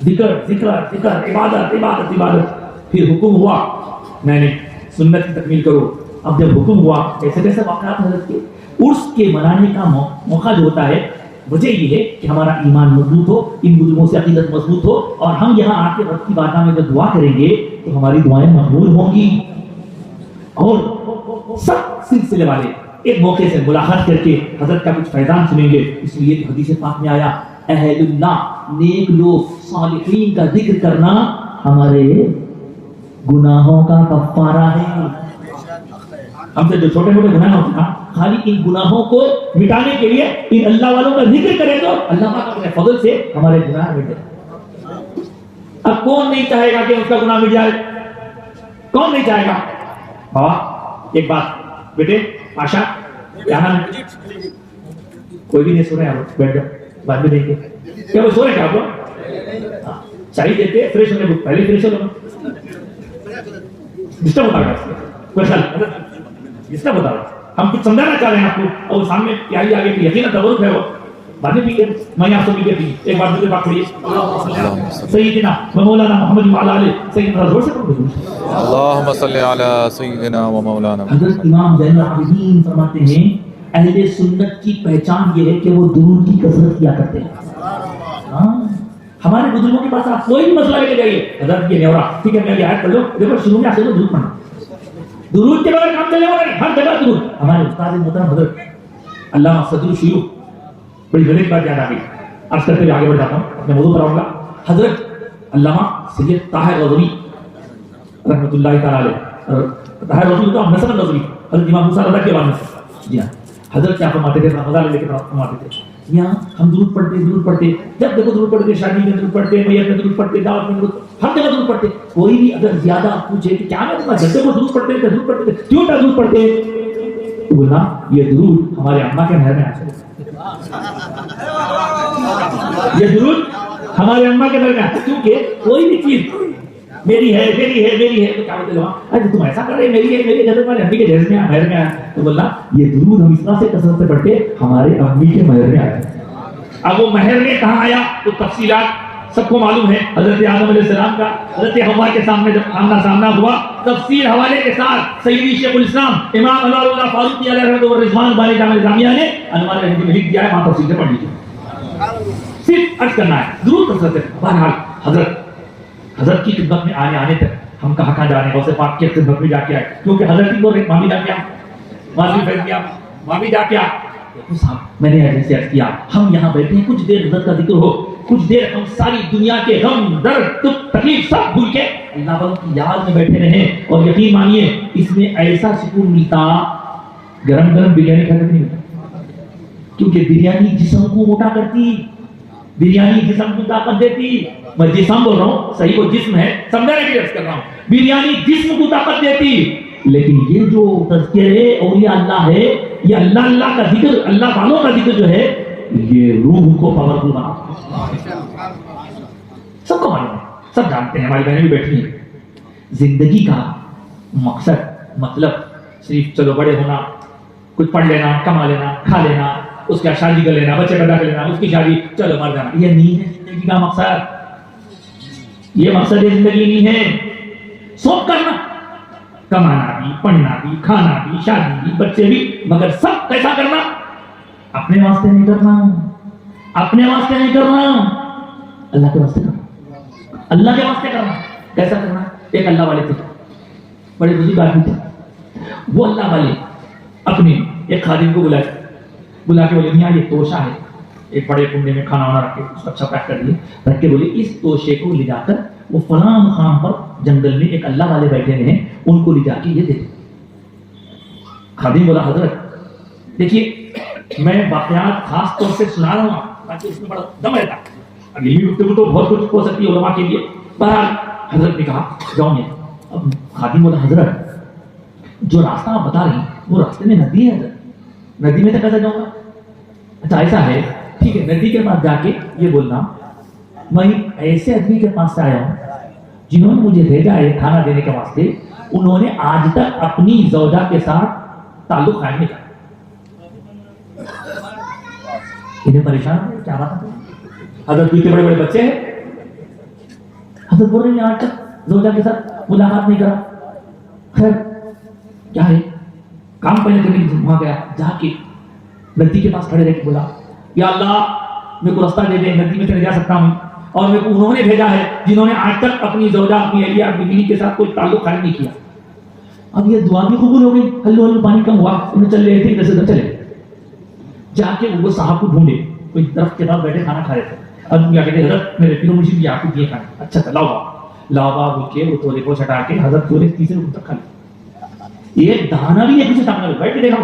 ذکر ذکر ذکر، عبادت عبادت عبادت۔ پھر حکم ہوا میں نے سنت کی تکمیل کرو۔ اب جب حکم ہوا ایسے کیسے واقعات حضرت کے عرس کے منانے کا موقع جو ہوتا ہے، وجہ یہ ہے کہ ہمارا ایمان مضبوط ہو، ان بزرگوں سے عقیدت مضبوط ہو، اور ہم یہاں آ کے رب کی بارگاہ میں جب دعا کریں گے تو ہماری دعائیں مقبول ہوں گی، اور سب سلسلے والے ایک موقع سے ملاقات کر کے حضرت کا کچھ فیضان سنیں گے۔ اس لیے کہ حدیث پاک میں آیا اہل اللہ، نیک لوگ، صالحین کا ذکر کرنا ہمارے گناہوں کا کفارہ ہے۔ ہم سے جو چھوٹے موٹے گناہ ہوتے ہیں، خالی ان گناہوں کو مٹانے کے لیے ان اللہ والوں کا ذکر کریں تو اللہ پاک اپنے فضل سے ہمارے گناہ مٹ جائیں۔ اب کون نہیں چاہے گا کہ اس کا گناہ مٹ جائے؟ کون نہیں چاہے گا؟ بابا ایک بات، بیٹے آشا کیا نام ہے؟ کوئی بھی نہیں سو رہے آپ بیٹھ جاؤ، بعد میں دیکھیں کیا وہ سو رہے کیا آپ؟ چاہیے دیتے فریش ہونے کو پہلے فریش ہو ڈسٹرب ہوتا ہے، ڈسٹرب ہوتا ہے، ہم کچھ سمجھانا چاہ رہے ہیں آپ کو، اور سامنے پیاری آگے کی یقیناً تبرک ہے وہ بعد میں پیئے، میں آپ سے پیئے تھی ایک بار دوسرے بات پڑھیے سیدنا و مولانا محمد وعلی آلہ سیدنا زور سے پڑھو، اللہم صلی علی سیدنا و مولانا۔ حضرت امام زین العابدین فرماتے ہیں اہل سنت کی پہچان یہ ہے کہ وہ درود کی کثرت کیا کرتے ہیں۔ ہمارے بزرگوں کے پاس آپ کوئی بھی مسئلہ لے کے جائیے، حضرت یہ نیورا ٹھیک ہے میں یہ آیت پڑھ لو، دیکھو شروع میں آپ سے درود پڑھنا، درود کے بغیر کام چلے گا نہیں، ہر جگہ درود۔ ہمارے استاد محترم حضرت علامہ صدر الشیوخ، بڑی غریب بات یاد آ گئی، عرض کرتے ہوئے آگے بڑھ جاتا ہوں، اپنے موضوع پر آؤں گا۔ حضرت علامہ سید طاہر رضوی رحمۃ اللہ تعالی علیہ، طاہر رضوی تو نسب رضوی حضرت امام موسیٰ رضا کے بعد میں، جی ہاں، حضرت کیا فرماتے تھے، رمضان لے کے فرماتے تھے یہاں ہم درود پڑھتے، جب دیکھو درود پڑھتے، شادی میں درود پڑھتے، میت میں درود پڑھتے، دعوت میں درود، ہر جگہ درود پڑھتے۔ کوئی بھی اگر زیادہ پوچھے کہ کیا میں تمہارے جب دیکھو درود پڑھتے کیوں درود پڑھتے، تو بولنا یہ درود ہمارے اماں کے مہر میں آتے ہیں، یہ درود ہمارے اماں کے مہر میں آتے ہیں، کیونکہ کوئی بھی چیز میری ہے تو کیا بولتے لوگ اچھا تم ایسا کر رہے میری ہے جب تمہارے امی کے جہیز میں مہر میں آیا، تو بولنا یہ درود ہم اس طرح سے کثرت سے پڑھتے ہمارے امی کے مہر میں آیا۔ اب وہ مہر میں کہاں آیا تو تفصیلات سب کو معلوم ہے، حضرت آدم علیہ السلام کا حضرت حوا کے سامنے جب آمنا سامنا ہوا، تفسیر حوالے کے ساتھ سیدی شیخ الاسلام امام انوار اللہ فاروقی علیہ رحمۃ اللہ رضوان بانی جامع جامعہ نے انوار رحمۃ میں لکھ دیا ہے، وہاں تفصیل سے پڑھ لیجیے، صرف عرض کرنا ہے درود کثرت سے۔ بہرحال حضرت کی خدمت میں آنے تک ہم کہاں جا رہے ہیں، غوث پاک کی خدمت میں جا کے آئے، کیونکہ حضرت کی بول رہے وہاں بھی جا کے آ، وہاں بھی جا کے آ۔ میں نے ایسے عرض کیا ہم یہاں بیٹھے ہیں، کچھ دیر حضرت کا ذکر ہو، کچھ دیر ہم ساری دنیا کے غم درد دکھ تکلیف سب بھول کے اللہ والوں کی یاد میں بیٹھے رہیں، اور یقین مانیے اس میں ایسا سکون ملتا، گرم گرم بریانی کھانے نہیں ملتا، کیونکہ بریانی جسم کو موٹا کرتی، بریانی جسم کو طاقت دیتی. میں جسم بول رہا ہوں، صحیح وہ جسم ہے، سمجھانے کے لیے عرض کر رہا ہوں. بریانی جسم کو طاقت دیتی، لیکن یہ جو تذکرے اولیاء اللہ ہے، یہ اللہ اللہ کا ذکر، اللہ والوں کا ذکر جو ہے، یہ روح کو پاورفل بناتا. سب کو معلوم ہے، سب جانتے ہیں، ہماری بہنیں بھی بیٹھی ہیں. زندگی کا مقصد، مطلب صرف چلو بڑے ہونا، کچھ پڑھ لینا، کما لینا، کھا لینا، اس کا شادی کر لینا، بچے پیدا کر لینا، اس کی شادی، چلو مر جانا، یہ نہیں ہے زندگی کا مقصد. یہ مقصد زندگی نہیں ہے. سب کرنا، کمانا بھی، پڑھنا بھی، کھانا بھی، شادی بھی، بچے بھی، مگر سب کیسا کرنا؟ اپنے واسطے نہیں کرنا، اپنے واسطے نہیں کرنا، اللہ کے واسطے کرنا، اللہ کے واسطے کرنا. کیسا کرنا؟ ایک اللہ والے تھے، بڑے بزرگ آدمی تھے. وہ اللہ والے اپنے ایک خادم کو بلا کے بولے میاں یہ توشہ ہے، ایک بڑے کنڈے میں کھانا وانا رکھ کے اس کو اچھا پیک کر دیے، رکھ کے بولے اس توشے کو لے جا کر وہ فلاں مقام پر جنگل میں ایک اللہ والے بیٹھے ہیں، ان کو لے جا کے یہ دے دو. خادم بولا حضرت دیکھیے میں واقعات خاص طور سے سنا رہا ہوں تاکہ اس میں بڑا دم رہتا. اب یہ گفتگو تو بہت کچھ ہو سکتی ہے علماء کے لیے. بہرحال حضرت نے کہا جاؤ. میں اب خادم بولا حضرت جو راستہ آپ بتا رہے ہیں وہ راستے میں ندی ہے، حضرت ندی میں تو کیسے جاؤں گا؟ اچھا ایسا ہے، ٹھیک ہے. ندی کے پاس جا کے یہ بولنا میں ایسے آدمی کے پاس سے آیا ہوں جنہوں نے مجھے بھیجا ہے کھانا دینے کے واسطے، انہوں نے آج تک اپنی زوجہ کے ساتھ تعلق قائم نہیں کیا. انہیں پریشان ہے کیا بات ہے؟ حضرت اتنے بڑے بڑے بچے ہیں، حضرت بول رہے ہیں آج تک زوجہ کے ساتھ ملاقات نہیں کرا. خیر کیا ہے، کام پہلے کرنے کے لیے وہاں گیا، جا کے ندی کے پاس کھڑے رہ کے بولا یا اللہ میرے کو راستہ دے دے، ندی میں چلے جا سکتا ہوں، اور میرے کو انہوں نے بھیجا ہے جنہوں نے آج تک اپنی زوجہ، اپنی اہلیہ، اپنی بیوی کے ساتھ کوئی تعلق قائم نہیں کیا. اب یہ دعا بھی قبول ہو گئی. ہلو ہلو پانی کم ہوا، انہیں چل رہے تھے ادھر سے ادھر چلے. جا کے وہ صاحب کو ڈھونڈے، کوئی درخت کے پاس بیٹھے کھانا کھا رہے تھے. اب کیا کہتے حضرت میرے پیرو مجھے بھی آپ کو دیے کھانے. اچھا لاؤ بول کے وہ تولے کو چھٹا کے حضرت تولے تیسرے روز تک کھا لیا. ایک دانا بھی نہیں کچھ سامنے بیٹھ کے دیکھا،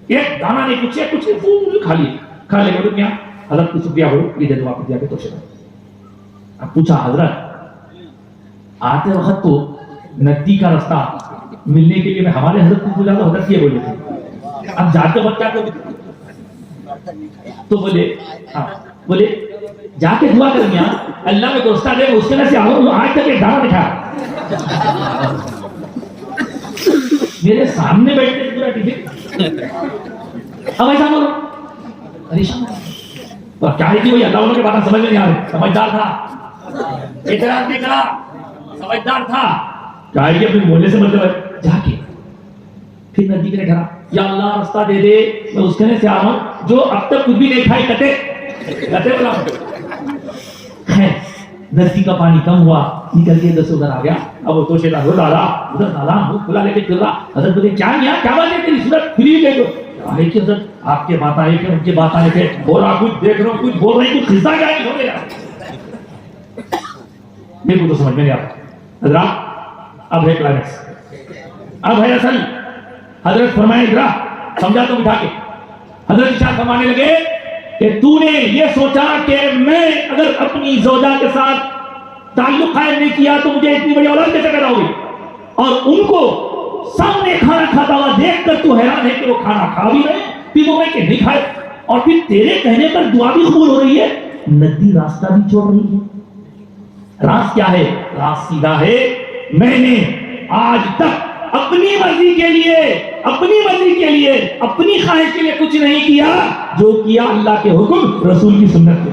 ایک دانا نہیں کچھ پورے کھا لیے. کھا لے بولے کیا حضرت کو شکریہ ہو، یہ دے دو آپ دیا کے توشے. اب پوچھا حضرت آتے وقت تو ندی کا راستہ ملنے کے لیے میں ہمارے حضرت کو پوچھا تو حضرت یہ بولے تھے، اب جاتے وقت کیا تو بولے ہاں، بولے جا کے دعا کر میاں اللہ میں دوستہ دے اس کے سے آؤ، آج تک ایک دانا دکھا میرے سامنے بیٹھے پورا ٹفن. اب ایسا بولو پریشان اور کیا ہے کہ وہی اللہ والوں کے باتیں سمجھ میں نہیں آ رہے. سمجھدار تھا، اعتراض نہیں کرا، سمجھدار تھا. کیا ہے کہ اپنے بولنے سے مطلب ہے. جا کے پھر ندی کے ٹھہرا یا اللہ راستہ دے دے، میں اس کہنے سے آ رہا ہوں جو اب تک کچھ بھی نہیں کھائی کتے بولا. خیر ندی کا پانی کم ہوا، نکل کے ادھر سے ادھر آ گیا. اب وہ توشے کا ہو ڈالا ادھر ڈالا، منہ کھلا لے کے چل رہا. حضرت بولے کیا کیا بات ہے تیری صورت کھلی گئی؟ ہے کہ حضرت آپ کے بات آئے تھے، ان کے بات آئے تھے، ہو رہا کچھ دیکھ رہا ہوں، کچھ بول رہی، کچھ خزہ کیا نہیں ہو رہا. میرے کو تو سمجھ میں نہیں آتا. حضرات اب ہے کلائمیکس، اب ہے اصل. حضرت فرمائے ذرا سمجھا تو بٹھا کے. حضرت ارشاد فرمانے لگے کہ تو نے یہ سوچا کہ میں اگر اپنی زوجہ کے ساتھ تعلق قائم نہیں کیا تو مجھے اتنی بڑی اولاد کیسے پیدا ہوگی، اور ان کو سامنے کھانا کھاتا ہوا دیکھ کر تو حیران ہے کہ وہ کھانا کھا بھی رہے پھر وہ کہ نہیں کھائے، اور پھر تیرے کہنے پر دعا بھی قبول ہو رہی ہے. ندی راستہ بھی چھوڑ رہی ہے. راز کیا ہے؟ راز سیدھا ہے. میں نے آج تک اپنی مرضی کے لیے، اپنی خواہش کے لیے کچھ نہیں کیا، جو کیا اللہ کے حکم رسول کی سنت کے.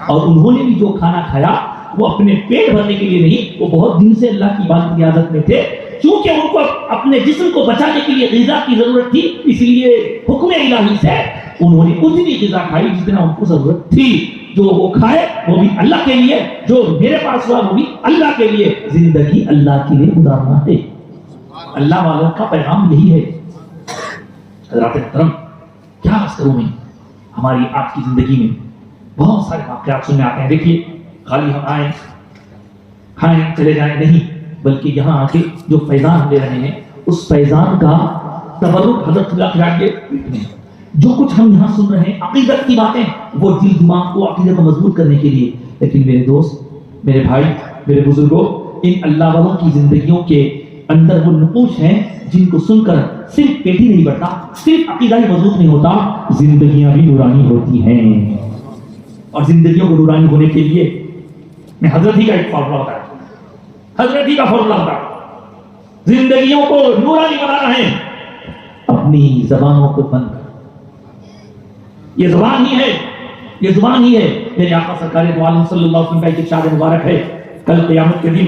اور انہوں نے بھی جو کھانا کھایا وہ اپنے پیٹ بھرنے کے لیے نہیں، وہ بہت دن سے اللہ کی عبادت کی عادت میں تھے. چونکہ ان کو اپنے جسم کو بچانے کے لیے غذا کی ضرورت تھی، اس لیے حکم الہی سے انہوں نے اتنی غذا کھائی جتنا ان کو ضرورت تھی. جو وہ کھائے وہ بھی اللہ کے لیے، جو میرے پاس ہوا وہ بھی اللہ کے لیے. زندگی اللہ کے لیے گزارنا ہے. اللہ والوں کا پیغام یہی ہے. حضرات محترم کیا عرض کروں میں، ہماری آپ کی زندگی میں بہت سارے واقعات سننے آتے ہیں. دیکھیے خالی ہم آئیں کھائیں چلے جائیں نہیں، بلکہ یہاں آ کے جو فیضان لے رہے ہیں اس فیضان کا تبرک حضرت اللہ کے جو کچھ ہم یہاں سن رہے ہیں عقیدت کی باتیں، وہ دل دماغ کو عقیدت کو مضبوط کرنے کے لیے، لیکن میرے دوست، میرے بھائی، میرے بزرگوں، ان اللہ والوں کی زندگیوں کے اندر وہ نقوش ہیں جن کو سن کر صرف پیٹ ہی نہیں بڑھتا، صرف عقیدہ ہی مضبوط نہیں ہوتا، زندگیاں بھی نورانی ہوتی ہیں. اور زندگیوں کو نورانی ہونے کے لیے میں حضرت ہی کا ایک فارمولا ہوتا ہے، حضرت ہی کا فارمولا ہوتا ہے. زندگیوں کو نورانی بنانا ہے، اپنی زبانوں کو بند کر. یہ زبان ہی ہے، یہ زبان ہی ہے. میرے آقا سرکار دو عالم صلی اللہ علیہ وسلم کا ایک ارشاد مبارک ہے، کل قیامت کے دن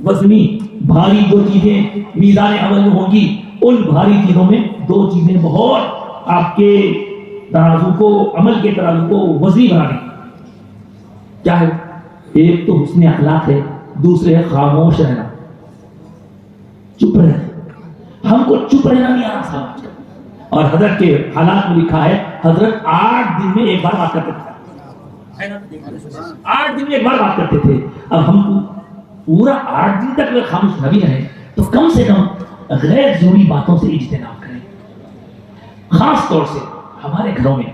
وزنی بھاری دو چیزیں میزان عمل میں ہوں گی. ان بھاری چیزوں میں دو چیزیں بہت آپ کے ترازو کو، عمل کے ترازو کو وزنی بنا دیں. کیا ہے؟ ایک تو حسن اخلاق ہے، دوسرے ہے خاموش رہنا، چپ رہنا. ہم کو چپ رہنا نہیں آ رہا. اور حضرت کے حالات میں لکھا ہے، حضرت 8 دن میں ایک بار بات کرتے تھے، 8 دن میں ایک بار بات کرتے تھے. اب ہم کو پورا 8 دن تک اگر خاموش نہ بھی رہے تو کم سے کم غیر ضروری باتوں سے اجتناب کریں. خاص طور سے ہمارے گھروں میں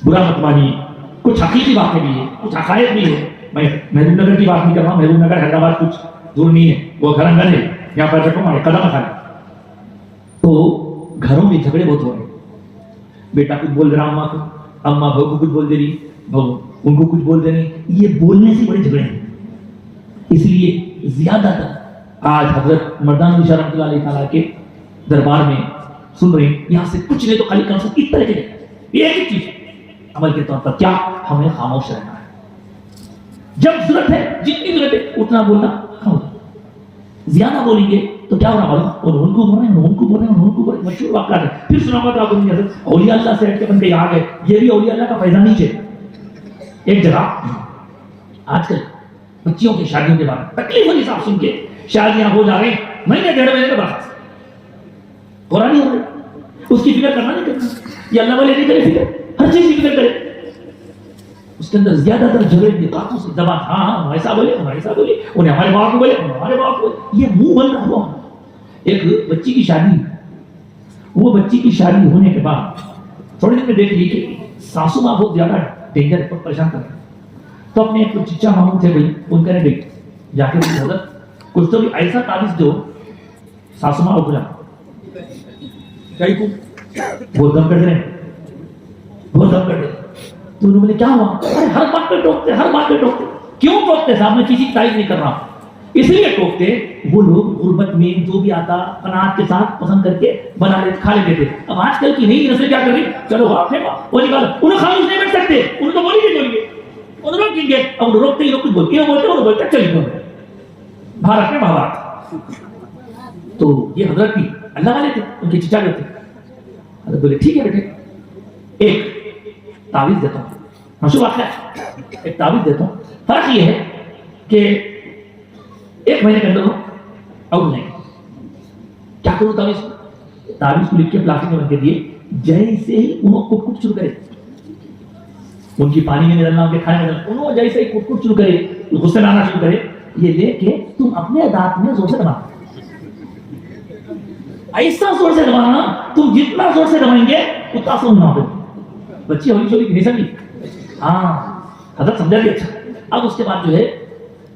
برا مت مانیے، کچھ حقیقی باتیں بھی ہیں، کچھ حقائق بھی ہے. میں محبوب نگر کی بات نہیں کر رہا ہوں، محبوب نگر حیدرآباد کچھ دور نہیں ہے، وہ گھر انگن ہے، یہاں پر رکھو ہمارے قدم اٹھا لیں. تو گھروں میں جھگڑے بہت ہو رہے ہیں. بیٹا کچھ بول رہا اماں کو، اماں بہو کو کچھ بول دے رہی، بہو ان کو کچھ بول دے رہی. یہ بولنے سے بڑے جھگڑے ہیں. اس لیے زیادہ تر آج حضرت مردان بشار رحمۃ اللہ علیہ تعالیٰ کے دربار میں سن رہے ہیں، یہاں سے کچھ نہیں تو خالی کم سے کم اس طرح کے یہ ایک چیز عمل کے طور پر کیا ہمیں خاموش رہنا ہے. جب ضرورت ہے، جتنی ضرورت ہے اتنا بولنا. زیادہ بولیں گے تو کیا ہونا معلوم؟ ان کو بول رہے ہیں، ان کو بول رہے ہیں، ان کو بول رہے ہیں. مشہور واقعہ ہے، پھر سنا ہوگا تو آپ کو اولیاء اللہ سے ہٹ کے بندے یاد ہے. یہ بھی اولیاء اللہ کا فیضان نیچے. ایک جگہ آج کل بچیوں کی شادیوں کے بعد تکلیف والی صاحب سن کے شادیاں ہو جا رہے ہیں، مہینے 1.5 مہینے کے بعد قرآن ہو رہے. اس کی فکر کرنا نہیں کرنا، یہ اللہ والے نہیں کرے فکر، ہر چیز کی فکر کرے. اس کے اندر زیادہ تر جھگڑے نکاتوں سے زبان، ہاں ہاں ایسا بولے، ہم ایسا بولے، انہیں ہمارے باپ کو بولے، ہمارے باپ کو. یہ منہ بن رہا ہوا. ایک بچی کی شادی، وہ بچی کی شادی ہونے کے بعد تھوڑے دن میں دیکھ لی کہ ساسو ماں بہت زیادہ ڈینجر پر پریشان کر رہے. تو اپنے ایک چچا ماموں تھے بھائی، ان کا نے جا کے حضرت کچھ تو بھی ایسا تعویذ دو ساسو ماں بولا کئی کو بہت دم کر رہے ہیں، بہت دم کر رہے. تو انہوں نے کیا ہوا؟ ارے ہر بات پہ ٹوکتے، ہر بات پہ ٹوکتے. کیوں ٹوکتے صاحب؟ میں کسی کی تعریف نہیں کر رہا ہوں. اس لیے ٹوکتے وہ لوگ غربت میں جو بھی آتا قناعت کے ساتھ پسند کر کے بنا لیتے، کھا لیتے تھے. اب آج کل کی نئی نسل کیا کر رہی؟ چلو آپ وہ نکالو، انہیں خاموش نہیں بیٹھ سکتے، انہیں تو بولی نہیں بولیے، انہیں روکیں گے. اب انہیں روکتے ہی لوگ کچھ بولتے ہیں، انہیں بولتے ہیں چلیے بھارت میں بھارت. تو یہ حضرت بھی اللہ والے تھے، ان کے چچا بھی تھے. حضرت بولے ٹھیک ہے بیٹے، ایک تعویذ دیتا ہوں. مشہور واقعہ ہے، ایک تعویذ دیتا ہوں. فرق یہ ہے کہ 1 مہینے کے اندر آؤٹ ہو جائیں گے. کیا کروں تعویذ کو لکھ کے پلاسٹک میں رکھ کے دیے. جیسے ہی انہوں کو کٹ شروع کرے، ان کی پانی میں ڈالنا، ان کے کھانے میں ڈالنا، انہوں جیسے ہی کٹ شروع کرے، غصے میں آنا شروع کرے، یہ لے کے تم اپنے دانت میں زور سے دبانا. ایسا زور سے دبانا، تم جتنا زور سے دبائیں گے اتنا سو نہ ہو. بچی ہولی چولی نہیں سمجھی؟ ہاں حضرت سمجھا بھی اچھا. اب اس کے بعد جو ہے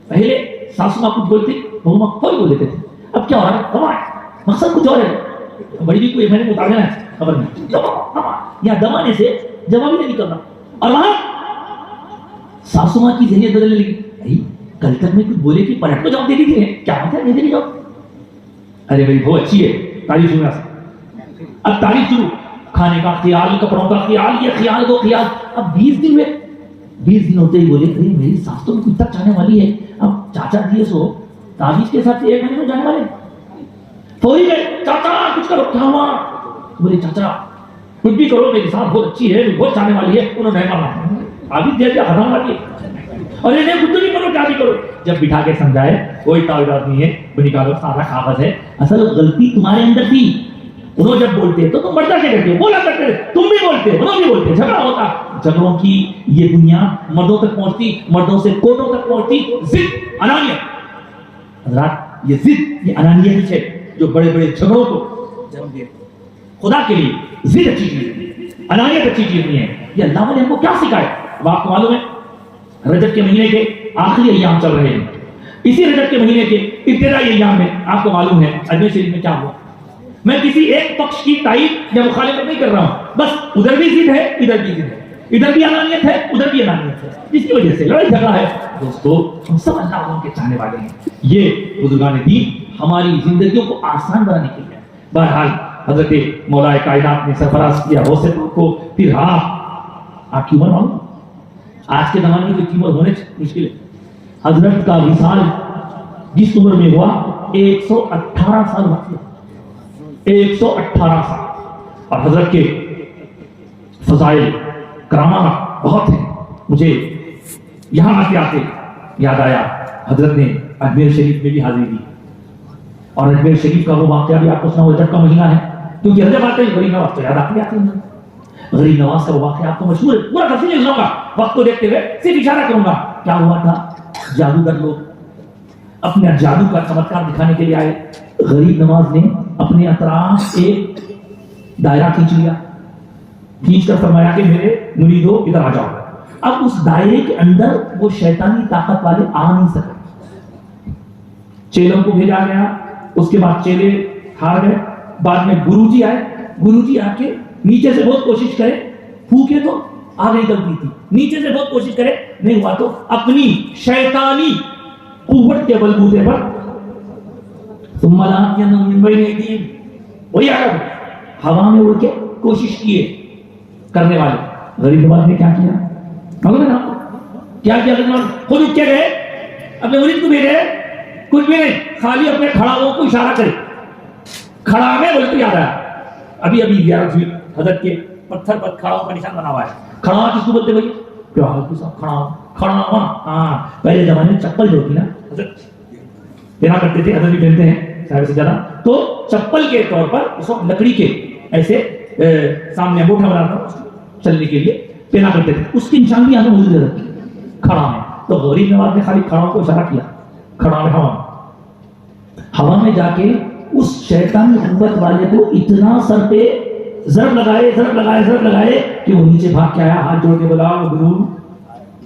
پہلے ساسو ماں کچھ بولتی، بہو ماں کوئی بول دیتے تھے. اب کیا ہو رہا ہے؟ دبا، مقصد کچھ اور ہے. بڑی بھی کو 1 مہینے میں اتار دینا ہے، خبر نہیں. دبا یا دبانے سے جواب ہی نہیں نکلنا. اور وہاں ساسو ماں کی ذہنیت بدلنے لگی. کل تک میں کچھ بولے کہ پلٹ کو جواب دے دی تھی، کیا ہوتا ہے دے دی جواب. ارے بھائی بہت اچھی ہے، تعریف سننا. اب تعریف شروع، کھانے کا خیال، کپڑوں کا خیال، یہ خیال وہ خیال. اب 20 دن میں 20 دن ہوتے ہی بولے ارے میری ساس تو کچھ تک جانے والی ہے. اب چاچا دیے سو تعویذ کے ساتھ 1 مہینے میں جانے والے. فوری گئے، چاچا کچھ کرو. کیا ہوا؟ بولے چاچا کچھ بھی کرو، میری ساس بہت اچھی ہے، بہت جانے والی ہے. انہوں نے مانا تعویذ دے دیا، ختم والی ہے. اور انہیں کچھ بھی کرو، کیا بھی کرو. جب بٹھا کے سمجھائے کوئی تعویذات نہیں ہے، وہ نکالو سارا کاغذ ہے. اصل غلطی تمہارے اندر تھی. انہوں جب بولتے تو تم برداشت کرتے، بولا کرتے، تم بھی بولتے، انہوں بھی بولتے. جھگڑا ہوتا. جھگڑوں کی یہ بنیاد مردوں تک پہنچتی، مردوں سے کوٹوں تک پہنچتی. ضد، انانیت. حضرات یہ ضد، یہ انانیت ہے جو بڑے بڑے جھگڑوں کو جنم دے. خدا کے لیے ضد اچھی چیز ہے، انانیت اچھی چیز نہیں ہے. یہ اللہ نے ہم کو کیا سکھایا؟ اب آپ کو معلوم ہے رجب کے مہینے کے آخری ایام چل رہے ہیں. اسی رجب کے مہینے کے ابتدائی ایام میں آپ کو معلوم ہے اجمیر شریف میں کیا ہوا. میں کسی ایک پکش کی تائید یا مخالفت نہیں کر رہا ہوں، بس ادھر بھی ضد ہے ادھر بھی ضد ہے، ادھر بھی انانیت ہے ادھر بھی انانیت ہے، جس کی وجہ سے لڑائی جھگڑا ہے. دوستو ہم سب اللہ کے چاہنے والے ہیں. یہ بزرگان دین ہماری زندگیوں کو آسان بنانے کے لیے. بہرحال حضرت مولا کائنات نے سرفراز کیا غوث پاک کو. پھر آپ کی عمر معلوم، آج کے زمانے میں کی عمر ہونے مشکل ہے. حضرت کا وصال جس عمر میں ہوا 118 سال ہوا، 118 سال. اور حضرت کے فضائل کرامات بہت ہیں. مجھے یہاں آتے آتے یاد آیا حضرت نے اجمیر شریف میں بھی حاضری دی. اور اجمیر شریف کا وہ واقعہ بھی آپ کو سنا. رجب کا مہینہ ہے کیونکہ رجب آتے ہی غریب نواز تو یاد آتی ہیں. غریب نواز کا وہ واقعہ آپ کو مشہور ہے، پورا تفصیل نہیں سناؤں گا وقت کو دیکھتے ہوئے، صرف اشارہ کروں گا. کیا ہوا تھا؟ جادوگر لوگ اپنے جادو کا چمتکار دکھانے کے لیے آئے. غریب نواز نے اپنے اطراف ایک دائرہ کھینچ لیا، کھینچ کر فرمایا کہ میرے مریدو ادھر آ جاؤ. اب اس دائرے کے اندر وہ شیطانی طاقت والے آ نہیں سکے. چیلوں کو بھیجا گیا، اس کے بعد چیلے ہار گئے. بعد میں گرو جی آئے. گرو جی آ کے نیچے سے بہت کوشش کرے، پھونکے تو آگے نکلتی تھی. نیچے سے بہت کوشش کرے نہیں ہوا تو اپنی شیطانی قوت کے بلبوتے پر ثم لآتینہم من بین ایدیہم، وہی آگا ہوا میں اڑ کے کوشش کیے کرنے والے. غریب نواز نے کیا کیا معلوم ہے نا آپ کو؟ کیا کیا غریب نواز؟ خود اٹھ کے گئے، اپنے مرید کو بھیجے، کچھ بھی نہیں، خالی اپنے کھڑا ہو کو اشارہ کرے. کھڑا میں بولے تو یاد آیا ابھی زیارت ہوئی حضرت کے پتھر پر کھڑا کا نشان بنا ہوا ہے. کھڑا کس کو بولتے بھائی؟ کیا حضرت صاحب کھڑا ہوا. ہاں پہلے زمانے میں چپل جو ہوتی نا حضرت پہنا کرتے تھے، حضرت بھی پہنتے ہیں سارے سے زیادہ، تو چپل کے طور پر اس وقت لکڑی کے ایسے سامنے انگوٹھا بنا کر چلنے کے لیے پہنا کرتے تھے. اس کی نشان بھی ہمیں موجود ہے کھڑا ہے. تو غریب نواز نے خالی کھڑاؤں کو اشارہ کیا، کھڑا میں ہوا میں جا کے اس شیطان قوت والے کو اتنا سر پہ ضرب لگائے کہ وہ نیچے بھاگ کے آیا، ہاتھ جوڑ کے بولا گرو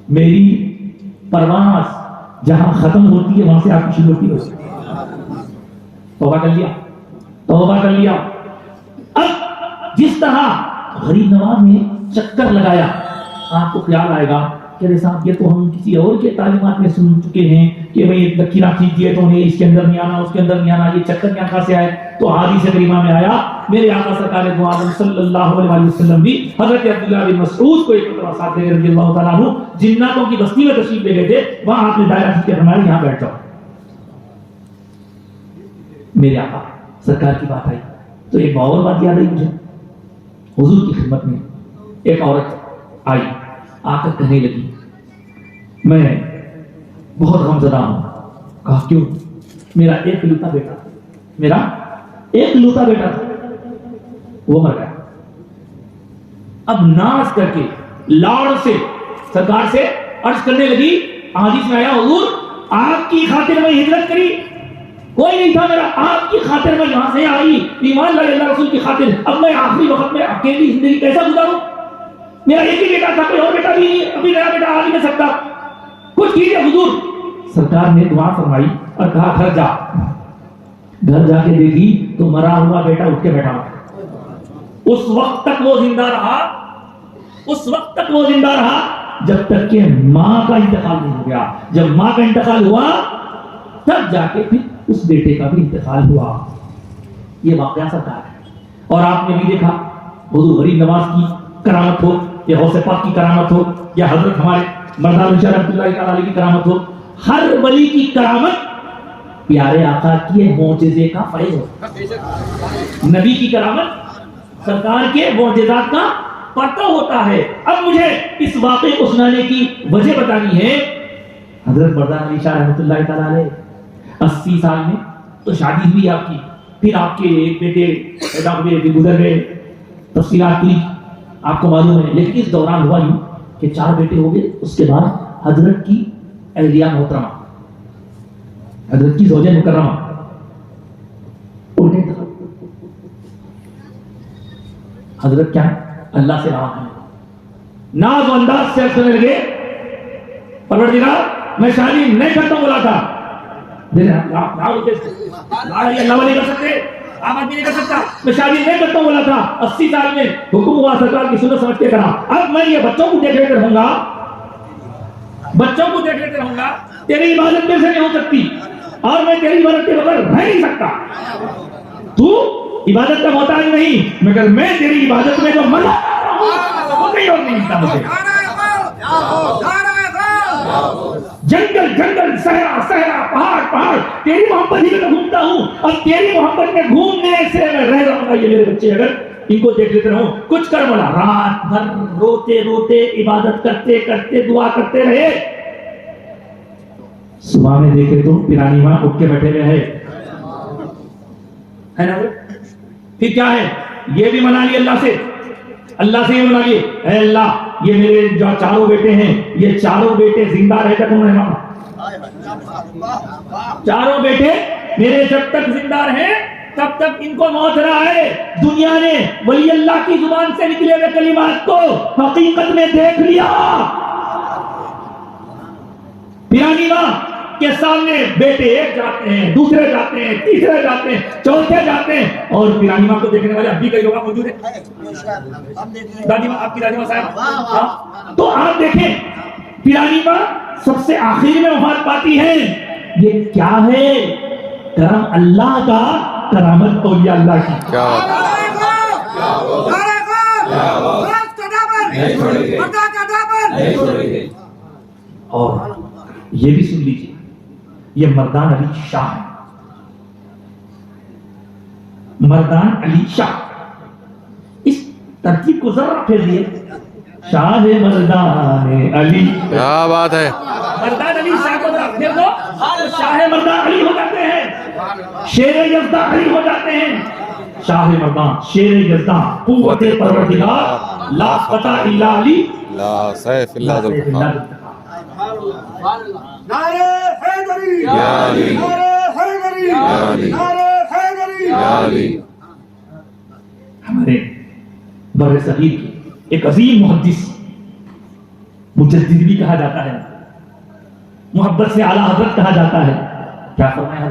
میری پرواز جہاں ختم ہوتی ہے وہاں سے آپ کی شروع ہوتی ہے. توبہ کر لیا. اب جس طرح غریب نواز نے چکر لگایا، آپ کو خیال آئے گا کہ صاحب یہ تو ہم کسی اور کے تعلیمات میں سن چکے ہیں کہ بھئی لکیرہ کھینچیے تو انہیں اس کے اندر نہیں آنا، اس کے اندر نہیں آنا، یہ چکر کہاں سے آئے؟ تو حدیث کریمہ میں آیا. میرے آقا سرکار دو عالم صلی اللہ علیہ وسلم بھی حضرت عبداللہ بن مسعود کو ایک مرتبہ ساتھ لے کر رضی اللہ تعالیٰ عنہ جناتوں کی بستی میں تشریف لے گئے تھے. وہاں آپ نے دائرہ کھینچ کے فرمایا یہاں بیٹھ جاؤ. میرے آقا سرکار کی بات آئی تو ایک اور بات یاد آئی مجھے. حضور کی خدمت میں ایک عورت آئی، آ کر کہنے لگی میں بہت غمزدہ ہوں. کہا کیوں؟ میرا ایک لوتا بیٹا تھا وہ مر گیا. اب ناز کر کے لاڑ سے سرکار سے عرض کرنے لگی، حدیث میں آیا حضور آپ کی خاطر میں ہجرت کری، کوئی نہیں تھا میرا، آپ کی خاطر میں یہاں سے آئی، ایمان لائے اللہ رسول کی خاطر. اب میں آخری وقت میں اکیلی زندگی کیسا گزاروں؟ میرا ایک ہی بیٹا تھا، کوئی اور بیٹا بھی نہیں، ابھی نیا بیٹا آ نہیں سکتا، کچھ کیجیے حضور. سرکار نے دعا فرمائی اور کہا گھر جا کے دیکھی تو مرا ہوا بیٹا اٹھ کے بیٹھا. اس وقت تک وہ زندہ رہا جب تک کہ ماں کا انتقال نہیں ہو گیا. جب ماں کا انتقال ہوا تب جا کے پھر اس بیٹے کا بھی انتقال ہوا. یہ واقعہ سرکار ہے. اور آپ نے بھی دیکھا حضور غریب نواز کی کرامت ہو یا غوث پاک کی کرامت ہو یا حضرت ہمارے مردان شاہ رحمۃ اللہ تعالی کی کرامت ہو، ہر ولی کی کرامت پیارے آقا کی معجزے کا فیض ہو. نبی کی کرامت سرکار کے معجزات کا پتہ ہوتا ہے. اب مجھے اس واقعے کو سنانے کی وجہ بتانی ہے. حضرت مردان علی شاہ رحمۃ اللہ تعالی علیہ 80 سال میں تو شادی ہوئی آپ کی، پھر آپ کے ایک بیٹے پیدا ہوئے بھی گزر گئے، تفصیلات کی آپ کو معلوم ہے. لیکن اس دوران ہوا یوں کہ 4 بیٹے ہو گئے. اس کے بعد حضرت کی اہلیہ محترمہ، حضرت کی زوجہ مکرمہ حضرت کیا اللہ سے رہا کرنے ناز و انداز سے کرنے لگے پروردگار میں شادی نہیں کرتا ہوں بولا تھا اللہ نہیں کر سکتے عام آدمی نہیں کر سکتا میں شادی نہیں کرتا ہوں بولا تھا 80 سال میں حکم ہوا سرکار کی سنت سمجھ کے کرا اب میں یہ بچوں کو دیکھ لیتے رہوں گا تیری عبادت میں سے نہیں ہو سکتی اور میں تیری عبادت کے بغیر رہ نہیں سکتا تو عبادت کا محتاج نہیں مگر میں تیری عبادت میں جو مزہ وہ کہیں اور نہیں ملتا مجھے جنگل جنگل صحرا صحرا پہاڑ پہاڑ تیری محبت ہی میں تو گھومتا ہوں اور تیری محبت میں گھومنے سے میں رہ رہا ہوں. یہ میرے بچے اگر ان کو دیکھ لیتے رہوں کچھ کر بولا رات بھر روتے روتے عبادت کرتے کرتے دعا کرتے رہے صبح میں دیکھے تو پیرانی ماں اٹھ کے بیٹھے ہوئے ہے نا پھر کیا ہے یہ بھی منا لیے اللہ سے یہ منا لیے اے اللہ یہ میرے جو چاروں بیٹے ہیں یہ چاروں بیٹے زندہ رہے تک انہوں نے مانا چاروں بیٹے میرے جب تک زندہ رہے تب تک ان کو موت رہا ہے دنیا نے ولی اللہ کی زبان سے نکلے ہوئے کلمات کو حقیقت میں دیکھ لیا پیرانی ماں کے سامنے بیٹے ایک جاتے ہیں دوسرے جاتے ہیں تیسرے جاتے ہیں چوتھے جاتے ہیں اور پیرانی ماں کو دیکھنے والے اب بھی کئی لوگ موجود ہیں دادی ماں آپ کی دادی ماں صاحب تو آپ دیکھیں پیرانی ماں سب سے آخر میں وفات پاتی ہے یہ کیا ہے کرم اللہ کا کرامت اولیاء اللہ کی کیا اور یہ بھی سن لیجیے یہ مردان علی شاہ ہے مردان علی شاہ اس ترتیب کو ذرا پھیر دیے شاہ مردان علی کیا بات ہے مردان علی شاہ کو ذرا پھیر دو شاہ مردان علی ہو جاتے ہیں شیر یزداں علی ہو جاتے ہیں شاہ مردان شیر یزداں قوت پروردگار لا فتح الا علی لا سیف اللہ ذو الفقار نعرہ حیدری یا علی نعرہ حیدری یا علی نعرہ حیدری یا علی ہمارے بر صغیر کی ایک عظیم محدث مجدد بھی کہا جاتا ہے محبت سے اعلیٰ حضرت کہا جاتا ہے کیا فرمایا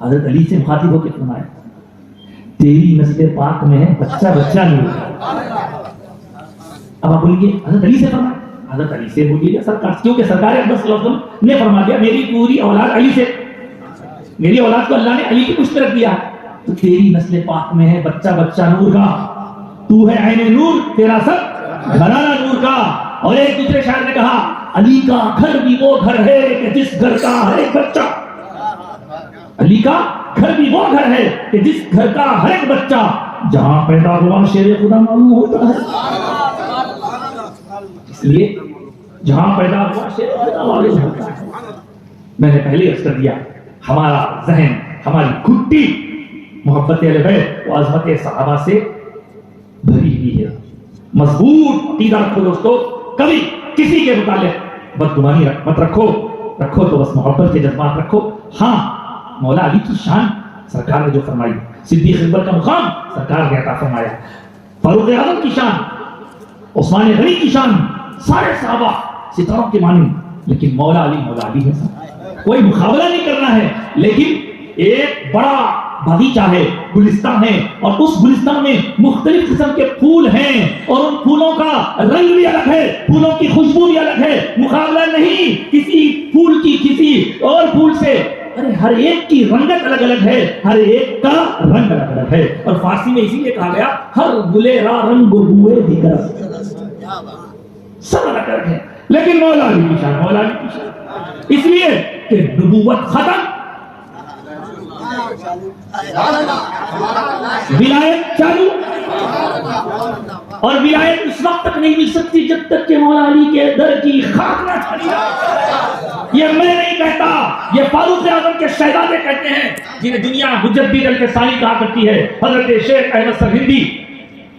حضرت علی سے مخاطب ہو کے فرمایا تیری نسل پاک میں ہے بچہ نہیں ہوگا اب آپ بولیں گے حضرت علی سے فرمایا حضرت علی سے بولیے سرکار کیونکہ سرکار اکبر صلی اللہ علیہ وسلم نے فرما دیا میری پوری اولاد علی سے میری اولاد کو اللہ نے علی کی پشت رکھ دیا تو تیری نسل پاک میں ہے بچہ نور کا تو ہے عین نور تیرا سب گھرانہ نور کا اور ایک دوسرے شاعر نے کہا علی کا گھر بھی وہ گھر ہے کہ جس گھر کا ہر ایک بچہ علی کا گھر بھی وہ گھر ہے کہ جس گھر کا ہر ایک بچہ جہاں پیدا ہوا شیر خدا معلوم ہوتا ہے اس لیے جہاں پیدا ہوا شیر خدا معلوم ہوتا ہے میں نے پہلے عرض کر دیا ہمارا ذہن ہماری گھٹی محبت اہل بیت و عظمت صحابہ سے بھری ہوئی ہے مضبوط عقیدہ رکھو دوستو کبھی کسی کے متعلق بدگمانی مت رکھو تو بس محبت کے جذبات رکھو ہاں مولا علی کی شان سرکار نے جو فرمائی صدیق اکبر کا مقام سرکار نے عطا فرمایا فاروق اعظم کی شان عثمان غنی کی شان سارے صحابہ ستاروں کے مانند لیکن مولا علی ہے کوئی مقابلہ نہیں کرنا ہے لیکن ایک بڑا باغیچہ ہے گلستان ہے اور اس گلستان میں مختلف قسم کے پھول ہیں اور ان پھولوں کا رنگ بھی الگ ہے پھولوں کی خوشبو بھی الگ ہے مقابلہ نہیں کسی پھول کی کسی اور پھول سے ہر ایک کی رنگت الگ الگ ہے ہر ایک کا رنگ الگ الگ ہے اور فارسی میں اسی لیے کہا گیا ہر گلے را رنگ ہوئے دیگر سب الگ الگ ہے لیکن مولا علی کی شان اس لیے کہ نبوت ختم ولایت چالو اور ولایت اس وقت تک نہیں مل سکتی جب تک کہ مولا علی کے در کی خاک نہ چھڑی جائے یہ میں نہیں کہتا یہ فاروق اعظم کے شہزادے کہتے ہیں جنہیں دنیا مجدد الفسانی کہا کرتی ہے حضرت شیخ احمد سرہندی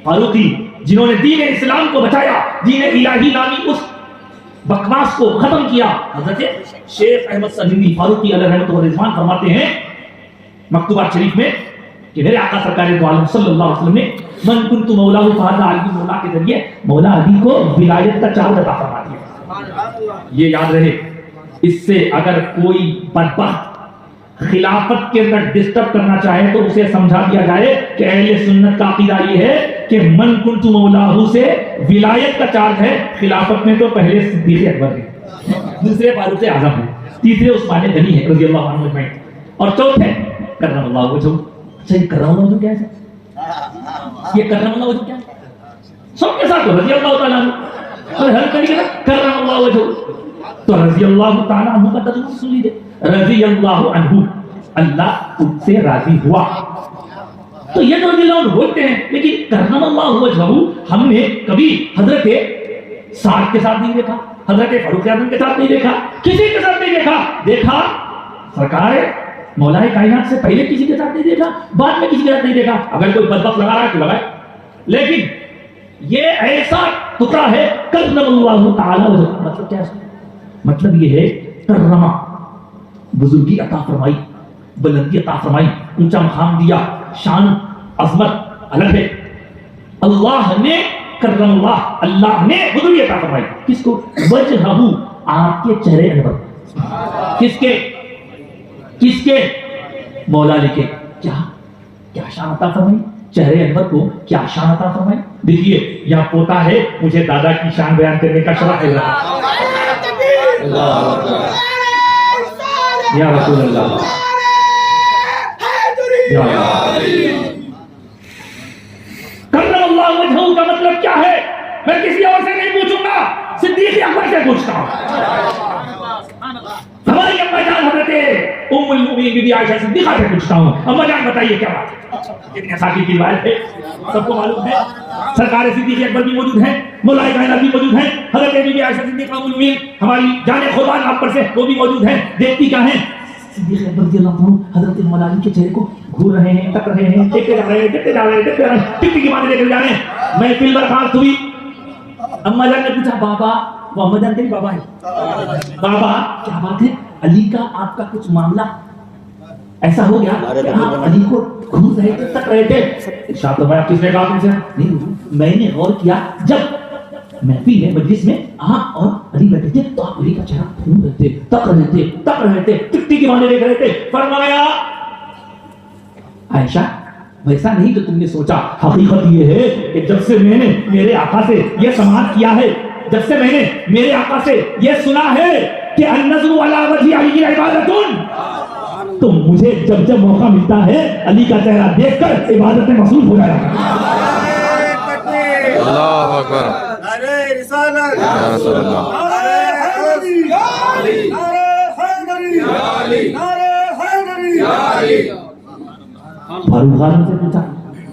فاروقی جنہوں نے دین اسلام کو بچایا دین الہی نامی اس بکواس کو ختم کیا حضرت شیخ احمد سرہندی فاروقی علیہ رحمۃ و رضوان فرماتے ہیں مکتوبات شریف میں کہ میرے آقا سرکار دو عالم صلی اللہ علیہ وسلم نے من کنت مولا فہذا علی مولا کے ذریعے مولا علی کو ولایت کا چارج عطا فرما دیا. یہ یاد رہے, اس سے اگر کوئی بدبخت خلافت کے اندر ڈسٹرب کرنا چاہے تو اسے سمجھا دیا جائے کہ اہل سنت کا عقیدہ یہ ہے کہ من کنت مولاہ سے ولایت کا چارج ہے. خلافت میں تو پہلے صدیق اکبر ہے, دوسرے فاروق اعظم ہے, تیسرے عثمان غنی ہے رضی اللہ عنہ اجمعین, اور چوتھے کرم اللہ وجہہ. اچھا یہ کرم اللہ وجہہ کیا ہے؟ یہ کرم اللہ وجہہ کیا ہے؟ سب کے ساتھ رضی اللہ تعالیٰ عنہ, اور ہر طریقے سے کرم اللہ وجہہ. تو رضی اللہ تعالیٰ عنہ کا ترجمہ سن لیجیے, رضی اللہ عنہ, اللہ ان سے راضی ہوا. تو یہ تو رضی اللہ عنہ بولتے ہیں, لیکن کرم اللہ وجہہ ہم نے کبھی حضرت سعد کے ساتھ نہیں دیکھا, حضرت فاروق اعظم کے ساتھ نہیں دیکھا, کسی کے ساتھ نہیں دیکھا. دیکھا سرکار مولا کائنات سے پہلے کسی کے ساتھ نہیں دیکھا, بعد میں کسی کے ساتھ نہیں دیکھا. اگر کوئی بدبخت لگا رہا ہے تو لگائے, لیکن یہ ایسا ٹکڑا ہے کرم اللہ تعالی وجہہ. مطلب کیا ہے؟ مطلب یہ ہے کرما, بزرگی عطا فرمائی, بلندی عطا فرمائی, اونچا مقام دیا, شان عظمت الگ ہے. اللہ نے کرم اللہ, اللہ نے بزرگی عطا فرمائی. کس کو؟ وجہہ, آپ کے چہرے انور. کس کے؟ کس کے؟ مولا علی کے. کیا شان عطا فرمائی چہرے انور کو, کیا شان عطا فرمائی. دیکھیے یہاں پوتا ہے, مجھے دادا کی شان بیان کرنے کا شرف ہے. یا رسول اللہ, کرم اللہ وجہہ کا مطلب کیا ہے؟ میں کسی اور سے نہیں پوچھوں گا, صدیق اکبر سے پوچھتا ہوں. ہماری اما جان حضرت ام المؤمنین بی بی عائشہ صدیقہ سے پوچھتا ہوں, اما جان بتائیے کیا بات ہے. ابن اساکیر کی روایت ہے, سب کو معلوم ہے. سرکار صدیق اکبر بھی موجود ہیں, مولا کائنات بھی موجود ہیں, حضرت بی بی عائشہ صدیقہ ام المؤمنین ہماری جان قربان آپ پر سے, وہ بھی موجود ہیں. دیکھتی کیا ہیں؟ صدیق اکبر رضی اللہ عنہ حضرت مولا علی کے چہرے کو گھور رہے ہیں, تک رہے ہیں, دیکھتے جا رہے ہیں, دیکھتے جا رہے ہیں, دیکھتے جا رہے ہیں, ٹک ٹک کی باتیں دیکھتے جا رہے ہیں. میں فل برخاست ہوئی, اما جان نے پوچھا بابا, وہ اما جان کے بابا ہے, بابا کیا بات ہے, علی کا آپ کا کچھ معاملہ ایسا ہو گیا کہ آپ علی کو گھور رہے تھے, تک رہے تھے. شاہ تو میں کس نے کہا تم سے؟ نہیں, میں نے غور کیا, جب محفل میں مجلس میں آپ اور علی بیٹھے تھے تو آپ علی کا چہرہ گھوم رہے تھے, تک رہے تھے, تک رہے تھے, ٹکٹی کی باتیں دیکھ رہے تھے. فرمایا عائشہ ویسا نہیں جو تم نے سوچا, حقیقت یہ ہے کہ جب سے میں نے میرے آقا سے یہ سماعت کیا ہے, جب سے میں نے میرے آقا سے یہ سنا ہے کہ النظر علی وجہ علی عبادت, تو مجھے جب جب موقع ملتا ہے علی کا چہرہ دیکھ کر عبادت میں مصروف ہو جایا. اللہ اکبر, نعرہ رسالت, یا رسول اللہ, نعرہ حیدری, نعرہ حیدری, نعرہ حیدری. فاروق اعظم سے پوچھا,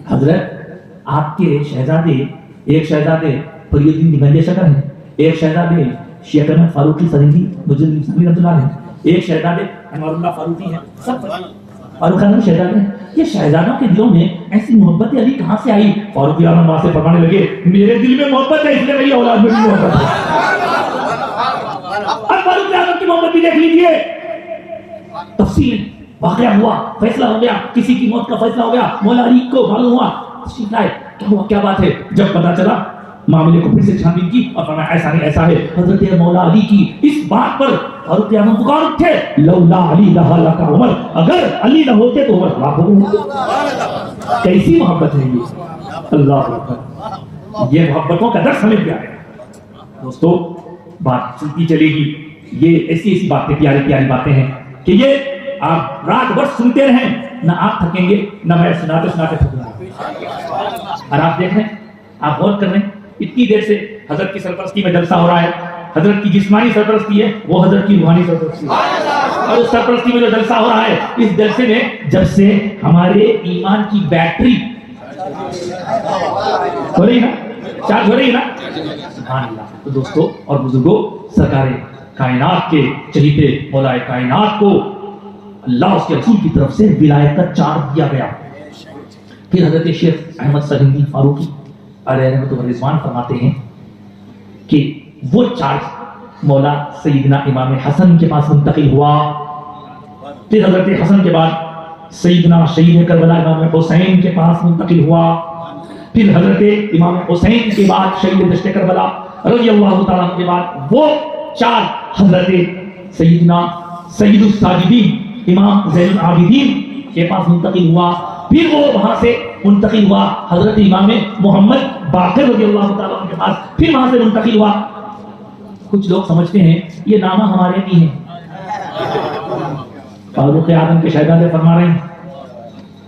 حضرت آپ کے شہزادے, ایک شہزادے فری الدین نگنجے شکر ہیں, ایک شہزادے شیخ احمد فاروقی سرندی مجدد رحمۃ اللہ علیہ, ایک شہزادے انوار اللہ فاروقی ہیں, سب فاروق اعظم شہزادے ہیں. یہ شہزادوں کے دلوں میں ایسی محبت علی کہاں سے آئی؟ فاروق اعظم وہاں سے فرمانے لگے, میرے دل میں محبت ہے اس لیے میری اولاد میں بھی محبت ہے. اب فاروق اعظم کی محبت بھی دیکھ لیجیے. تفصیل واقعہ ہوا, فیصلہ ہو گیا, کسی کی موت کا فیصلہ ہو گیا, مولا علی کو معلوم ہوا, تشریف لائے, کیا ہوا, کیا بات ہے. جب پتا چلا معاملے کو پھر سے چھان بین کی اور فرمایا ایسا نہیں ایسا ہے. حضرت مولا علی کی اس بات پر فاروق اعظم پکار اٹھے, لولا علی لہلک عمر, اگر علی نہ ہوتے تو عمر ہلاک ہو گئے. کیسی محبت ہے یہ, اللہ اکبر. یہ محبتوں کا درس ہمیں کیا ہے دوستو, بات چلتی چلے گی. یہ ایسی ایسی باتیں, پیاری پیاری باتیں ہیں کہ یہ آپ رات بھر سنتے رہیں, نہ آپ تھکیں گے نہ میں سناتے سناتے تھکوں گا. اور آپ دیکھ رہے ہیں, آپ غور کر رہے ہیں, اتنی دیر سے حضرت کی سرپرستی میں جلسہ ہو رہا ہے. حضرت کی جسمانی سرپرستی ہے, وہ حضرت کی روحانی سرپرستی ہے. اور اس سرپرستی میں جو جلسہ ہو رہا ہے, اس جلسے میں جب سے ہمارے ایمان کی بیٹری ہو رہی نا, چارج ہو رہی نا, سبحان اللہ. تو دوستو اور بزرگوں, سرکار کائنات کے چہیتے مولا کائنات کو اللہ اس کے رسول کی طرف سے ولایت کا چارج دیا گیا. پھر حضرت شیخ احمد سرہندی فاروقی علیہ رحمۃ اللہ رضوان فرماتے ہیں کہ وہ چارج مولا سیدنا امام حسن کے پاس منتقل ہوا. پھر حضرت حسن کے بعد سیدنا شہید کربلا امام حسین کے پاس منتقل ہوا. پھر حضرت امام حسین کے بعد شہید دشت کربلا رضی اللہ تعالیٰ عنہ کے بعد وہ 4 حضرت سیدنا سید الساجدین امام زین العابدین کے پاس منتقل ہوا. پھر وہ وہاں سے منتقل ہوا حضرت امام محمد باقر رضی اللہ تعالیٰ عنہ کے پاس. پھر وہاں سے منتقل ہوا. کچھ لوگ سمجھتے ہیں یہ نامہ ہمارے بھی ہیں. فاروق اعظم کے شہزادے فرما رہے ہیں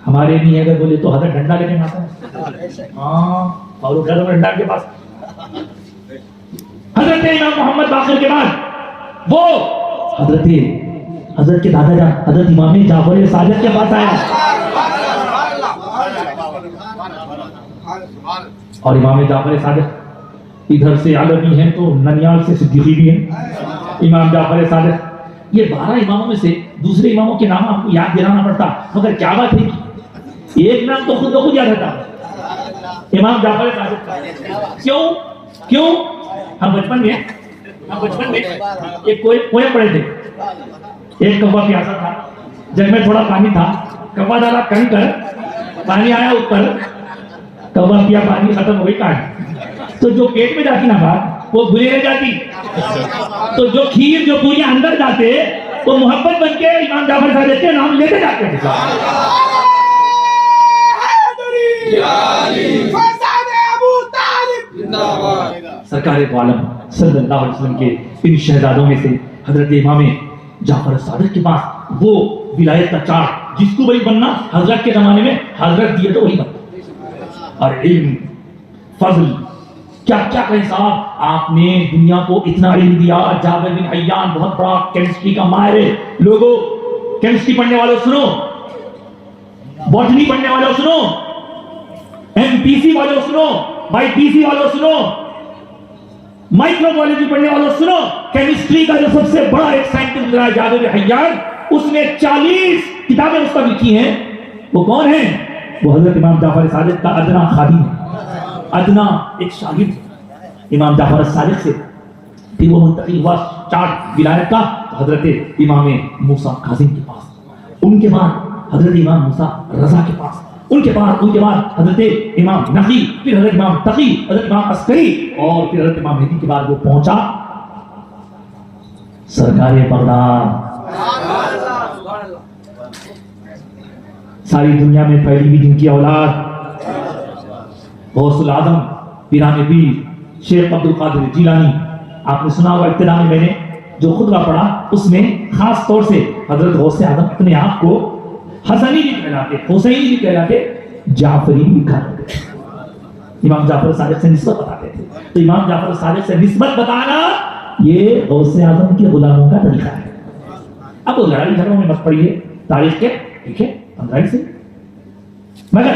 ہمارے نہیں ہے. اگر بولے تو حضرت ڈنڈا لے کے آتا ہے. ہاں فاروق اعظم ڈنڈا کے پاس. حضرت امام محمد باقر کے بعد وہ حضرت کے دادا جان حضرت امام جعفر صادق کے پاس آیا. اور امام جعفر صادق ادھر سے علوی ہیں تو ننیال سے صدیقی بھی ہیں. امام جعفر صادق یہ 12 اماموں میں سے دوسرے اماموں کے نام آپ کو یاد دلانا پڑتا مگر کیا بات ہے کہ ایک نام تو خود بخود یاد رہتا امام جعفر صادق کا. کیوں ہم بچپن میں ایک کوئے پڑے تھے. ایک کوا پیاسا تھا. جگ میں تھوڑا پانی تھا. کوا ڈالا کہیں کر پانی آیا اوپر. کوا پیا پانی ختم ہو گئی کہانی. تو جو پیٹ میں جاتی نا بات وہ بھولے رہ جاتی. تو جو کھیر جو پوری اندر جاتے وہ محبت بن کے امام جعفر صادق کے نام لیتے جاتے ہیں. سرکار دو عالم صلی اللہ علیہ وسلم کے ان شہزادوں میں سے حضرت امام جعفر صادق کے پاس وہ ولایت کا چارٹ جس کو وہی بننا حضرت کے زمانے میں حضرت دیے تو وہی بننا. اور علم فضل کیا کیا کہیں صاحب آپ نے دنیا کو اتنا علم دیا. جابر بن حیان بہت بڑا کیمسٹری کا ماہر ہے. لوگوں کیمسٹری پڑھنے والوں سنو, باٹنی پڑھنے والوں سنو, MPC والوں سنو, BPC والوں سنو, مائکرو بایولوجی پڑھنے والوں سنو. کیمسٹری کا جو سب سے بڑا ایک سائنٹسٹ رہا ہے جابر بن حیان, اس نے 40 کتابیں اس پر لکھی ہیں. وہ کون ہیں؟ وہ حضرت امام جعفر صادق کا ادنا خادم ہے, ادنا ایک شاگرد امام جعفر صادق سے. پھر وہ منتقل ہوا چارٹ ولایت کا حضرت امام موسیٰ کاظم کے پاس. ان کے بعد حضرت امام موسیٰ رضا کے پاس. ان کے بعد حضرت امام نقی, پھر حضرت امام تقی, حضرت امام عسکری, اور پھر حضرت امام مہدی کے بعد وہ پہنچا سرکار بغداد. ساری دنیا میں پھیلی ہوئی جن کی اولاد غوث العظم پیران پیر شیخ عبد القادر جیلانی. آپ نے سنا ہوگا ابتدا میں نے جو خطبہ پڑھا اس میں خاص طور سے حضرت غوث اعظم اپنے آپ کو حسنی بھی کہلاتے, حسینی بھی کہلاتے, جعفری بھی کہلاتے. امام جعفر صادق سے نسبت بتاتے تھے. تو امام جعفر صادق سے نسبت بتانا یہ غوث اعظم کے غلاموں کا طریقہ ہے. اب وہ لڑائی جھگڑوں میں مت پڑیے تاریخ کے, ٹھیک ہے, 15 سے, مگر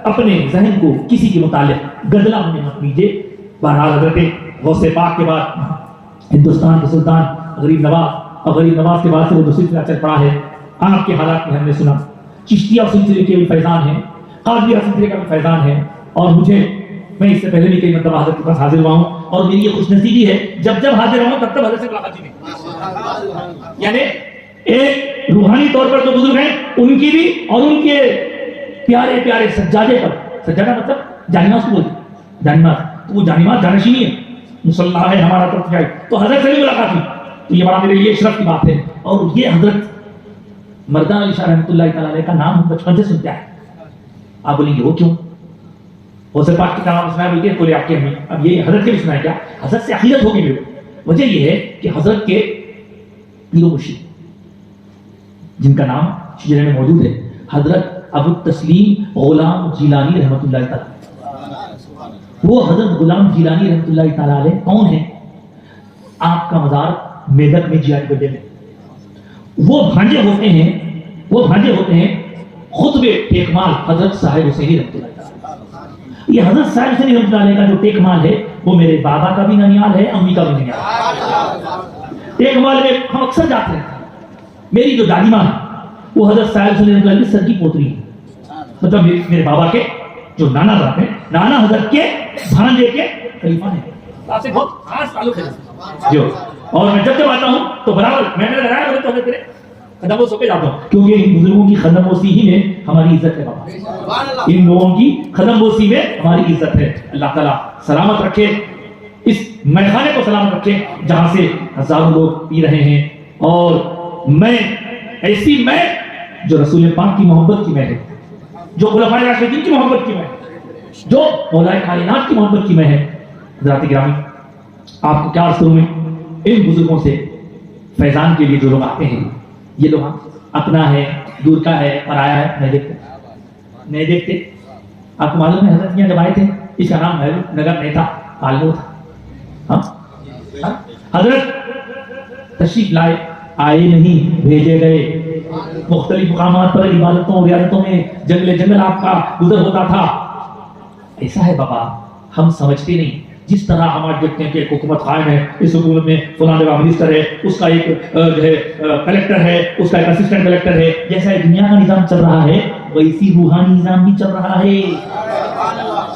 اپنے ذہن کو کسی کے متعلق گدلا ہونے مت لیجیے. بہرحال حضرت غوث پاک کے بعد ہندوستان کے سلطان غریب نواز, اور غریب نواز کے بعد سے وہ جو سلسلہ چل پڑا ہے آپ کے حالات میں ہم نے سنا. چشتیہ سلسلے کے بھی فیضان ہیں, قادریہ سلسلے کا بھی فیضان ہے. اور میں اس سے پہلے بھی کئی مرتبہ حضرت کے پاس حاضر ہوا ہوں, اور میری یہ خوش نصیبی ہے جب حاضر ہوں تب حضرت سے ملاقات ہوئی. یعنی ایک روحانی طور پر جو بزرگ ہیں ان کی بھی, اور ان کے پیارے پیارے سجادے پر, سجادہ مطلب جانماز کو بولتے, جانماز, تو وہ جانماز جانشینی ہے, مصلی ہے ہمارا طرف جائے, تو حضرت سے بھی ملاقات ہوئی. تو یہ بڑا میرے لیے شرف کی بات ہے. اور یہ حضرت مردان علی شاہ رحمۃ اللہ تعالیٰ علیہ کا نام ہم بچپن سے سنتے ہیں. آپ بولیں گے وہ کیوں؟ غوث پاک کی کلام سنایا بولتے ہیں بولے آپ کے ہمیں, اب یہ حضرت کے بھی سنایا کیا؟ حضرت سے عقیدت ہوگی میرے. وجہ یہ ہے کہ حضرت کے پیر و مرشد جن کا نام شجرے میں موجود ہے, حضرت ابو التسلیم غلام جیلانی رحمۃ اللہ تعالیٰ. وہ حضرت غلام جیلانی رحمۃ اللہ تعالیٰ علیہ کون ہیں؟ آپ کا مزار میدک میں جی آئی گڈے میں. وہ بھانجے ہوتے ہیں خطبے ٹیکمال حضرت صاحب حسینی رحمۃ اللہ تعالیٰ. یہ حضرت صاحب حسینی رحمۃ اللہ علیہ کا جو ٹیکمال ہے وہ میرے بابا کا بھی ننیال ہے, امی کا بھی ننیال ہے. ٹیکمال میں ہم اکثر جاتے ہیں. میری جو دادی ماں ہے وہ حضرت صاحب حسینی رحمۃ اللہ علیہ سر کی پوتری ہے. مطلب میرے بابا کے جو نانا صاحب ہیں, نانا حضرت کے بھانجے کے خلیفہ ہیں. آپ سے بہت خاص تعلق ہے جو. اور میں جب آتا ہوں تو برابر میں نے لگایا بولے تو تیرے قدم بوس ہو کے جاتا ہوں کیونکہ ان بزرگوں کی قدم بوسی ہی میں ہماری عزت ہے بابا، ان لوگوں کی قدم بوسی میں ہماری عزت ہے۔ اللہ تعالیٰ سلامت رکھے اس میخانے کو، سلامت رکھے جہاں سے ہزاروں لوگ پی رہے ہیں، اور میں ایسی میں جو رسول پاک کی محبت کی میں ہے، جو خلفائے راشدین کی محبت کی میں ہے، جو مولا کائنات کی محبت کی میں ہے۔ حضرات گرامی، آپ کو کیا عرض کروں میں، ان بزرگوں سے فیضان کے لیے جو لوگ آتے ہیں، یہ لوگ اپنا ہے، دور کا ہے، پرایا ہے، نہیں دیکھتے۔ آپ کو معلوم ہے حضرت میاں جب آئے تھے، اس کا نام محبوب نگر نہیں تھا، پالو تھا۔ حضرت تشریف لائے، آئے نہیں، بھیجے گئے۔ مختلف مقامات پر عبادتوں اور ریاضتوں میں جنگل آپ کا گزر ہوتا تھا۔ ایسا ہے بابا، ہم سمجھتے نہیں، جس طرح ہمارے دیکھتے ہیں کہ حکومت قائم ہے، اس حکومت میں فلاں جگہ منسٹر ہے، اس کا ایک جو ہے کلیکٹر ہے، اس کا ایک اسسٹنٹ کلیکٹر ہے، جیسا دنیا کا نظام چل رہا ہے ویسی روحانی نظام بھی چل رہا ہے۔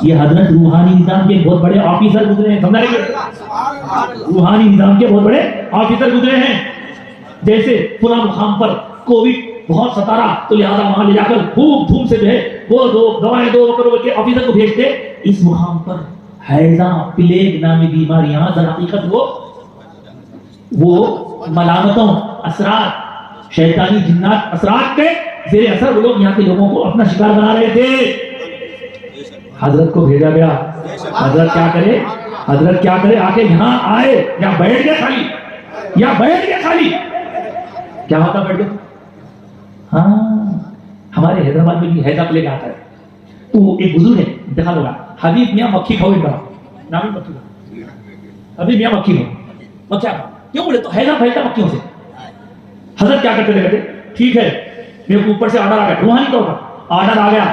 یہ حضرت روحانی نظام کے بہت بڑے آفیسر گزرے ہیں، سمجھا رہے ہیں؟ روحانی نظام کے بہت بڑے آفیسر گزرے ہیں۔ جیسے فلاں مقام پر کووڈ بہت ستا رہا تو لہذا وہاں لے جا کر خوب دھوم سے جو ہے وہ دوائیں دو کرو کے آفیسر کو بھیجتے۔ اس مقام پر حیضہ، پلیگ نامی بیماریاں در حقیقت وہ ملامتوں، اثرات، شیطانی جنات اثرات کے زیر اثر وہ لوگ یہاں کے لوگوں کو اپنا شکار بنا رہے تھے۔ حضرت کو بھیجا گیا، حضرت کیا کرے؟ حضرت کیا کرے؟ آ کے یہاں آئے، یا بیٹھ گئے خالی، یا بیٹھ گئے خالی، کیا ہوتا بیٹھ گئے؟ ہاں، ہمارے حیدرآباد میں بھی حیضہ پلیگ آتا ہے، تو ایک بزرگ ہے، انتقال ہوگا، حبیب میاں مکھی کھاؤ، کا نام ہی مکھی کھاؤ، حبیب میاں مکھی کھاؤ، کیا کیوں بولے؟ تو حیضہ پھیلتا مکھیوں سے۔ حضرت کیا کرتے کہتے ٹھیک ہے، میرے کو اوپر سے آرڈر آ گیا، روحانی طور پر آرڈر آ گیا،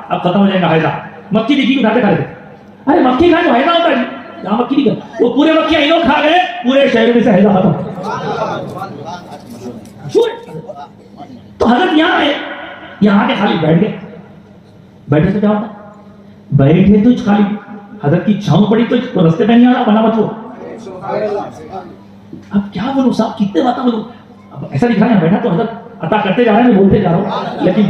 اب ختم ہو جائے گا حیضہ۔ مکھی دیکھی اٹھاتے کھا لیتے، ارے مکھی کھائے تو حیضہ ہوتا ہے، جہاں مکھی نہیں کھا، وہ پورے مکھیاں انہوں کھا گئے، پورے شہر میں سے حیضہ ختم۔ تو حضرت یہاں آئے، یہاں کے خالی بیٹھ گئے، بیٹھے تو کیا ہوتا؟ بیٹھے تو خالی، حضرت کی چھاؤں پڑی تو رستے پہ نہیں آنا، بنا مت ہو۔ اب کیا بولوں صاحب، کتنے باتیں بولوں؟ اب ایسا دکھا رہا ہے بیٹھا تو حضرت عطا کرتے جا رہے ہیں، میں بولتے جا رہا ہوں، لیکن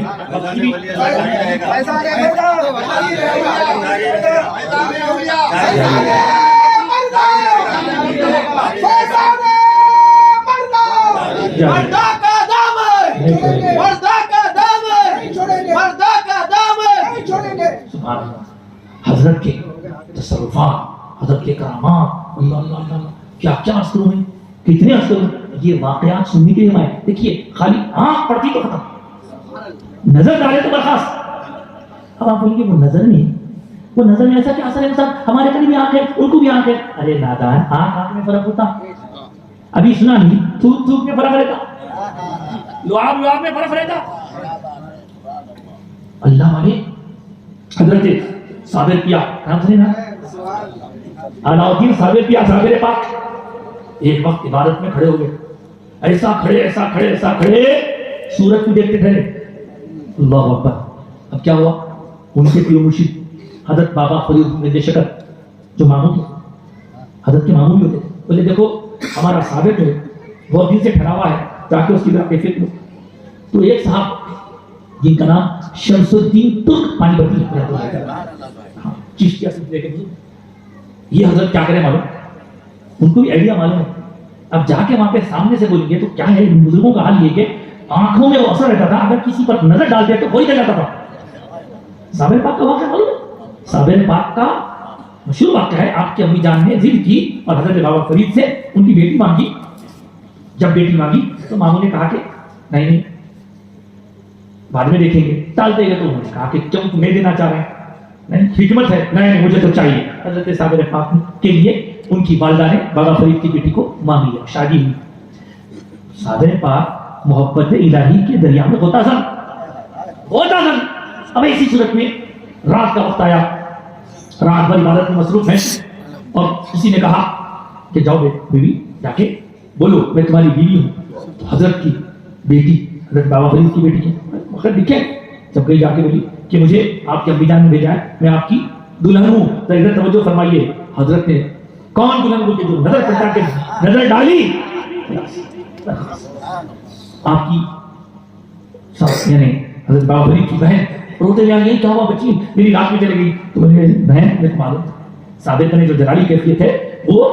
حضرت کے تصرفات، حضرت کے کرامات، اللہ اللہ اللہ، کیا کیا عرض کروں میں، کتنے عرض کروں۔ یہ واقعات سننے کے لیے آئے، دیکھیے خالی آنکھ پڑتی تو ختم، نظر ڈالے تو برخاست۔ اب آپ بولیں گے وہ نظر نہیں، وہ نظر میں ایسا کیا اثر ہے صاحب، ہمارے کبھی بھی آنکھ ہے، ان کو بھی آنکھ ہے۔ ارے نادان، آنکھ میں فرق ہوتا، ابھی سنا نہیں، تھوک تھوک میں فرق رہتا، لعاب لعاب میں فرق رہتا۔ اللہ والے حضرت صابر پیا، نام سنے نا، علاؤدین صابر پیا، صابر پاک، ایک وقت عبادت میں کھڑے ہو گئے، ایسا کھڑے ایسا کھڑے ایسا کھڑے، سورج کو دیکھتے تھے۔ اللہ اکبر۔ اب کیا ہوا؟ ان کے پیر مرشد حضرت بابا فرید نجی شکر جو ماموں تھے، حضرت کے ماموں بھی ہوتے تھے، بولے دیکھو ہمارا صابر جو ہے بہت دن سے ٹھہرا ہوا ہے، تاکہ اس کی طرف کیفیت لو۔ تو ایک صاحب جن کا نام شمس الدین ترک پانی بتی ہے، چشتیہ سے لے کے یہ حضرت کیا کرے معلوم، ان کو بھی آئیڈیا معلوم ہے۔ اب جا کے وہاں پہ سامنے سے بولیں گے تو کیا ہے، بزرگوں کا حال یہ کہ آنکھوں میں وہ اثر رہتا تھا، اگر کسی پر نظر ڈالتے تو وہی جگہ تھا۔ صابر پاک کا واقعہ معلوم ہے، صابر پاک کا مشہور واقعہ ہے، آپ کی امی جان نے ضد کی اور حضرت بابا فرید سے ان کی بیٹی مانگی۔ جب بیٹی مانگی تو ماموں نے کہا کہ نہیں نہیں بعد میں دیکھیں گے، ٹال دے گا۔ تو انہوں نے کہا کہ کیوں تمہیں دینا چاہ رہے ہیں؟ نہیں حکمت ہے، نہیں مجھے تو چاہیے۔ حضرت صابر پاک کے لیے ان کی والدہ نے بابا فرید کی بیٹی کو مانگ لیا، شادی ہوئی۔ صابر پاک محبت الہی کے دریا میں ہوتا سن۔ اب اسی صورت میں رات کا وقت آیا، رات بھر عبادت میں مصروف ہیں، اور کسی نے کہا کہ جاؤ بیوی جا کے بولو میں تمہاری بیوی ہوں۔ تو حضرت کی بیٹی، حضرت بابا فرید کی بیٹی وقت دکھے، جب گئی جا کے بولی کہ مجھے آپ کے امی جان نے بھیجا ہے، میں آپ کی دلہن ہوں، تو ادھر توجہ فرمائیے۔ حضرت نے کون دلہن کو جو نظر پلٹا کے نظر ڈالی، آپ کی یعنی حضرت بابا فرید کی بہن روتے ہوئے آئی، کیا ہوا بچی؟ میری رات میں چلے گئی. تو میرے بہن میرے کو معلوم تھا صابر نے جو جلالی کیفیت ہے وہ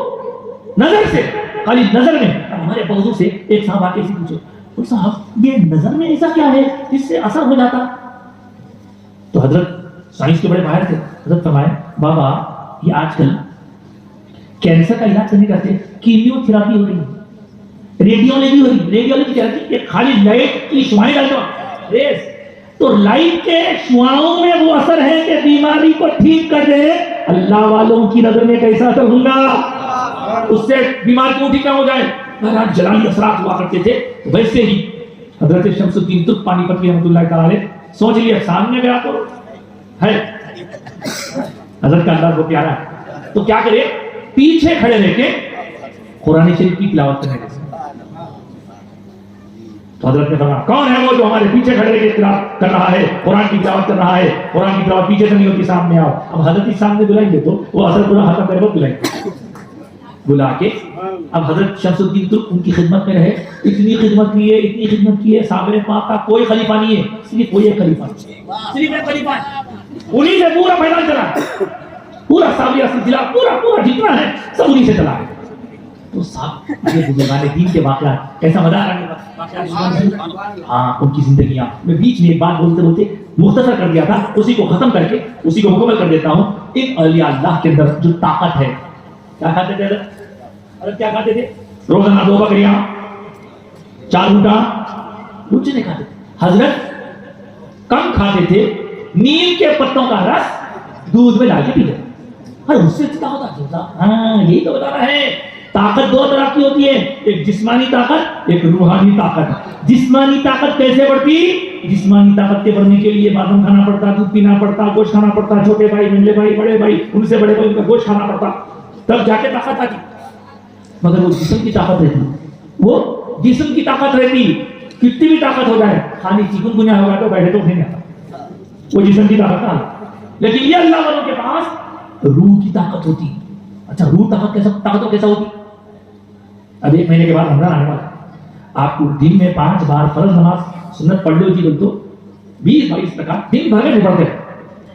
نظر سے، خالی نظر میں. ہمارے حضور سے ایک صاحب آ کے سے پوچھو، صاحب یہ نظر میں ایسا کیا ہے جس سے اثر ہو جاتا؟ تو حضرت سائنس کے بڑے ماہر تھے. حضرت فرمائے بابا یہ آج کل کینسر کا علاج کرنے کرتے کیمیو تھراپی ہو رہی ہے، ریڈیولوجی ہو رہی ہے. ریڈیولوجی کیا ہے کہ خالی لائٹ کی شعاعیں ڈالتا ریز، تو لائٹ کے شعاؤں میں وہ اثر ہے کہ بیماری کو ٹھیک کر دے. اللہ والوں کی نظر میں کیسا اثر ہوگا، اس سے بیماری کو ٹھیک نہ ہو جائے. جلالی اثرات ہوا کرتے تھے. ویسے ہی حضرت شمس الدین ترک پانی پتی رحمۃ اللہ تعالی سوچ لیا سامنے گیا تو ہے حضرت کا انداز وہ پیارا ہے، تو کیا کرے پیچھے کھڑے رہ کے قرآن شریف کی تلاوت کرنے لگے. تو حضرت نے فرمایا کون ہے وہ جو ہمارے پیچھے کھڑے رہ کے تلاوت کر رہا ہے، قرآن کی تلاوت کر رہا ہے؟ قرآن کی تلاوت پیچھے سے نہیں ہوتی، سامنے آؤ. اب حضرت اس سامنے بلائیں گے تو وہ اثر پورا ختم کرے، وہ بلائیں گے. بلا کے اب حضرت شمس الدین ترک ان کی خدمت میں رہے. اتنی خدمت کی ہے، اتنی خدمت کی ہے. صابر پاک کا کوئی خلیفہ نہیں ہے، صرف وہی ایک خلیفہ، صرف ایک خلیفہ ہے. انہی سے پورا میدان چلا، پورا صابریہ سلسلہ پورا جتنا ہے سب انہی سے چلا ہے. تو صاحب یہ بزرگان دین کے واقعات کیسا مزہ آ رہا ہے. ہاں ان کی زندگیاں میں بیچ میں ایک بات بولتے بولتے مختصر کر دیا تھا، اسی کو ختم کر کے اسی کو مکمل کر دیتا ہوں. ایک اولیاء اللہ کے اندر جو طاقت ہے، کیا کھاتے تھے حضرت؟ کیا کھاتے تھے؟ روزانہ 2 بکریاں 4 اونٹا کچھ نہیں کھاتے تھے. حضرت کم کھاتے تھے، نیم کے پتوں کا رس دودھ میں ڈال کے پیتے. ارے اس سے کیا ہوتا؟ ہاں یہی تو بتا رہا ہے. طاقت 2 طرح کی ہوتی ہے، ایک جسمانی طاقت، ایک روحانی طاقت. جسمانی طاقت کیسے بڑھتی؟ جسمانی طاقت کے بڑھنے کے لیے بادام کھانا پڑتا، دودھ پینا پڑتا، گوشت کھانا پڑتا، چھوٹے بھائی منڈے بھائی بڑے بھائی ان سے بڑے بھائی ان کا گوشت کھانا پڑتا، تب جا کے طاقت آتی. مگر وہ جسم کی طاقت رہتی، وہ جسم کی طاقت رہتی. کتنی بھی طاقت ہو جائے، خالی چکن گنیا ہوگا تو بیٹھے تو نہیں آتا، وہ جسم کی طاقت آ. لیکن یہ اللہ والوں کے پاس روح کی طاقت ہوتی. اچھا روح طاقت کیسا ہوتی؟ اب 1 مہینے کے بعد رمضان آنے والا ہے. آپ کو دن میں 5 بار فرض نماز سنت پڑھ لو جی، بول تو 20-22 رکعت دن بھر میں پڑھتے ہیں.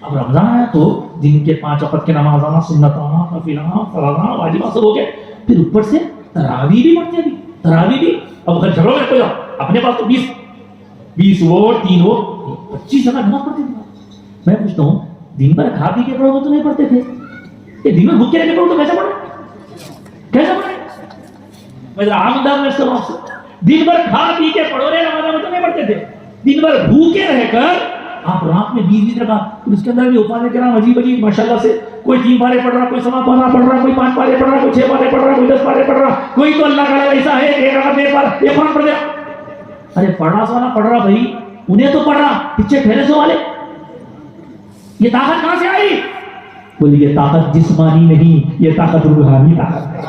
اب رمضان آیا تو دن کے 5 وقت کے نماز آنا، سنت آنا، نفلہ، فرض آنا، واجبات سب ہو گئے. پھر اوپر سے تراویح بھی پڑھتے ہیں. تراویح بھی اب گھر جھگڑوں میں کوئی اپنے پاس تو 20 وہ 3 وہ 25 رکعت نماز پڑھتے تھے. میں پوچھتا ہوں دن بھر کھا پی کے پڑھو تو نہیں پڑھتے تھے، یہ دن بھر بھوکے رہ کے پڑھو تو کیسے پڑھے؟ میں عام انداز میں اس کا معاف سے دن بھر کھا پی کے پڑھو رہے رمضان میں تو نہیں پڑھتے تھے. دن بھر بھوکے رہ کر آپ رات میں 20 رکعت، اس کے اندر بھی اوپانے کے نام عجیب ماشاءاللہ سے کوئی 3 پارے پڑھ رہا، کوئی 7 پارا پڑھ رہا، کوئی 5 پارے پڑھ رہا، کوئی 6 پارے پڑھ رہا، کوئی 10 پارے پڑھ رہا. کوئی تو اللہ کا ایسا ہے کہ 1 رکعت میں پارا یہ قرآن پڑھ دیا. ارے پڑھنا سوانا پڑھ رہا بھائی، انہیں تو پڑھ رہا، پیچھے ٹھہرے سے والے یہ طاقت کہاں سے آئی؟ بولی یہ طاقت جسمانی نہیں، یہ طاقت روحانی طاقت ہے.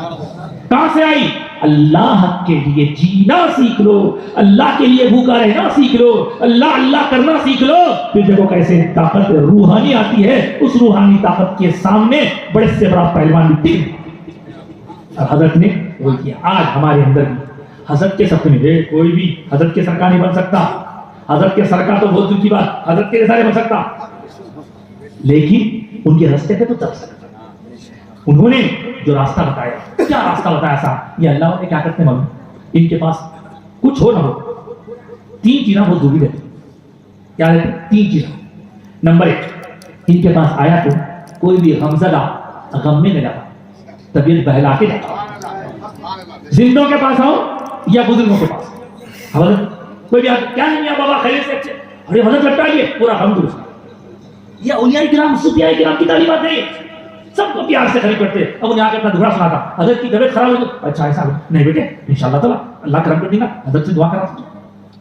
کہاں سے آئی؟ اللہ کے لیے جینا سیکھ لو، اللہ کے لیے بھوکا رہنا سیکھ لو، اللہ اللہ کرنا سیکھ لو. پھر دیکھو کیسے طاقت روحانی آتی ہے. اس روحانی طاقت کے سامنے بڑے سے بڑا پہلوان بھی ٹک. حضرت نے وہ کیا. آج ہمارے اندر بھی حضرت کے سب میں کوئی بھی حضرت کے سر کا نہیں بن سکتا. حضرت کے سر کا تو بہت دور کی بات، حضرت کے جیسا نہیں بن سکتا، لیکن ان کے راستے پہ تو چل سکتا. انہوں نے جو راستہ بتایا، کیا راستہ بتایا صاحب؟ یہ اللہ نے کیا کرتے ہیں؟ ان کے پاس کچھ ہو نہ ہو 3 چیزیں بہت ضروری رہتی. کیا رہتی؟ 3 چیزیں. نمبر 1، ان کے پاس آیا تو کوئی بھی غمزدہ غم میں نہ جاتا، طبیعت بہلا کے جاتا. زندوں کے پاس آؤ یا بزرگوں کے پاس، حضرت کوئی بھی کیا نہیں ہے بابا خیریت سے اچھے، ارے حضرت لگتا ہے یہ پورا غم درست. یہ اولیاء کرام صوفیاء کرام کی تعلیمات نہیں، سب کو پیار سے خرید کرتے. اب انہیں آ کے اپنا دھڑا سناتا، حضرت کی طبیعت خراب ہو گئی، اچھا ایسا نہیں بیٹے انشاءاللہ تعالیٰ اللہ کرم کر دیں گا، حضرت سے دعا کرا.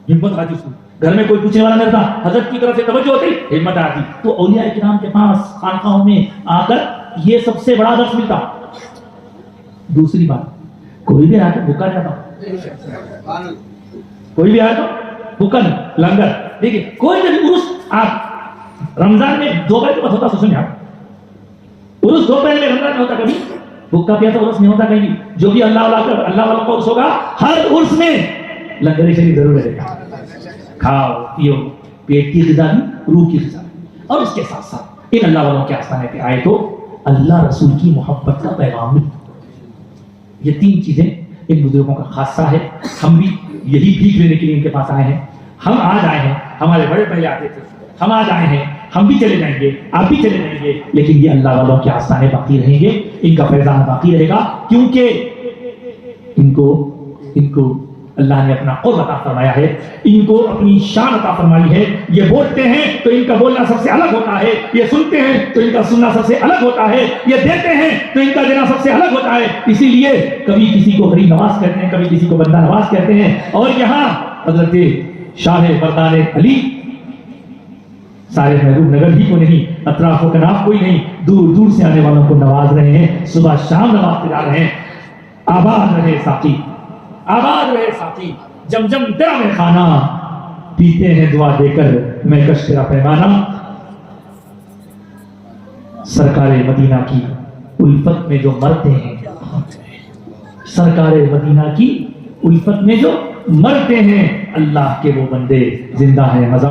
ہمت آتی اس کو، گھر میں کوئی پوچھنے والا نہیں رہتا، حضرت کی طرف سے توجہ ہوتی، ہمت آتی. تو اولیاء کرام کے پاس خانقاہوں میں آ کر یہ سب سے بڑا درس ملتا. دوسری بات، کوئی بھی آ کے بھوکا جاتا، کوئی بھی آیا تو بھوکا نہیں. لنگر دیکھیے، کوئی بھی عرس آپ رمضان میں 2 بار کے بعد ہوتا، سوچیں آپ عرس 2 پہلے میں رمضان میں ہوتا، کبھی بھوکا پیا تو عرس نہیں ہوتا کہیں. جو بھی اللہ والا کا عرس ہوگا، ہر عرس میں لنگر شریف ضرور رہے گا. کھاؤ پیو، پیٹ کی غذا بھی، روح کی غذا بھی۔ اور اس کے ساتھ ساتھ ان اللہ والوں کے آستانے پہ آئے تو اللہ رسول کی محبت کا پیغام بھی۔ یہ تین چیزیں ان بزرگوں کا خاصہ ہے۔ ہم بھی یہی بھیک لینے کے لیے ان کے پاس آئے ہیں۔ ہم آج آئے ہیں، ہمارے بڑے پہلے آتے تھے، ہم آج آئے ہیں، ہم بھی چلے جائیں گے، آپ بھی چلے جائیں گے، لیکن یہ اللہ والوں کے آستانے باقی رہیں گے، ان کا فیضان باقی رہے گا، کیونکہ ان کو اللہ نے اپنا قرب عطا فرمایا ہے، ان کو اپنی شان عطا فرمائی ہے۔ یہ بولتے ہیں تو ان کا بولنا سب سے الگ ہوتا ہے، یہ سنتے ہیں تو ان کا سننا سب سے الگ ہوتا ہے، یہ دیتے ہیں تو ان کا دینا سب سے الگ ہوتا ہے۔ اسی لیے کبھی کسی کو غریب نواز کہتے ہیں، کبھی کسی کو بندہ نواز کہتے ہیں، اور یہاں حضرت شاہ مردان علی سارے محبوب نگر ہی کو نہیں، اطراف و کناف کوئی نہیں، دور دور سے آنے والوں کو نواز رہے ہیں، صبح شام نوازتے جا رہے ہیں۔ آباد رہے ساقی، آباد رہے ساقی، جمجم تیرا میں خانہ، پیتے ہیں دعا دے کر میں کش تیرا پیمانہ۔ سرکار مدینہ کی الفت میں جو مرتے ہیں، سرکار مدینہ کی الفت میں جو مرتے ہیں، اللہ کے وہ بندے زندہ ہیں۔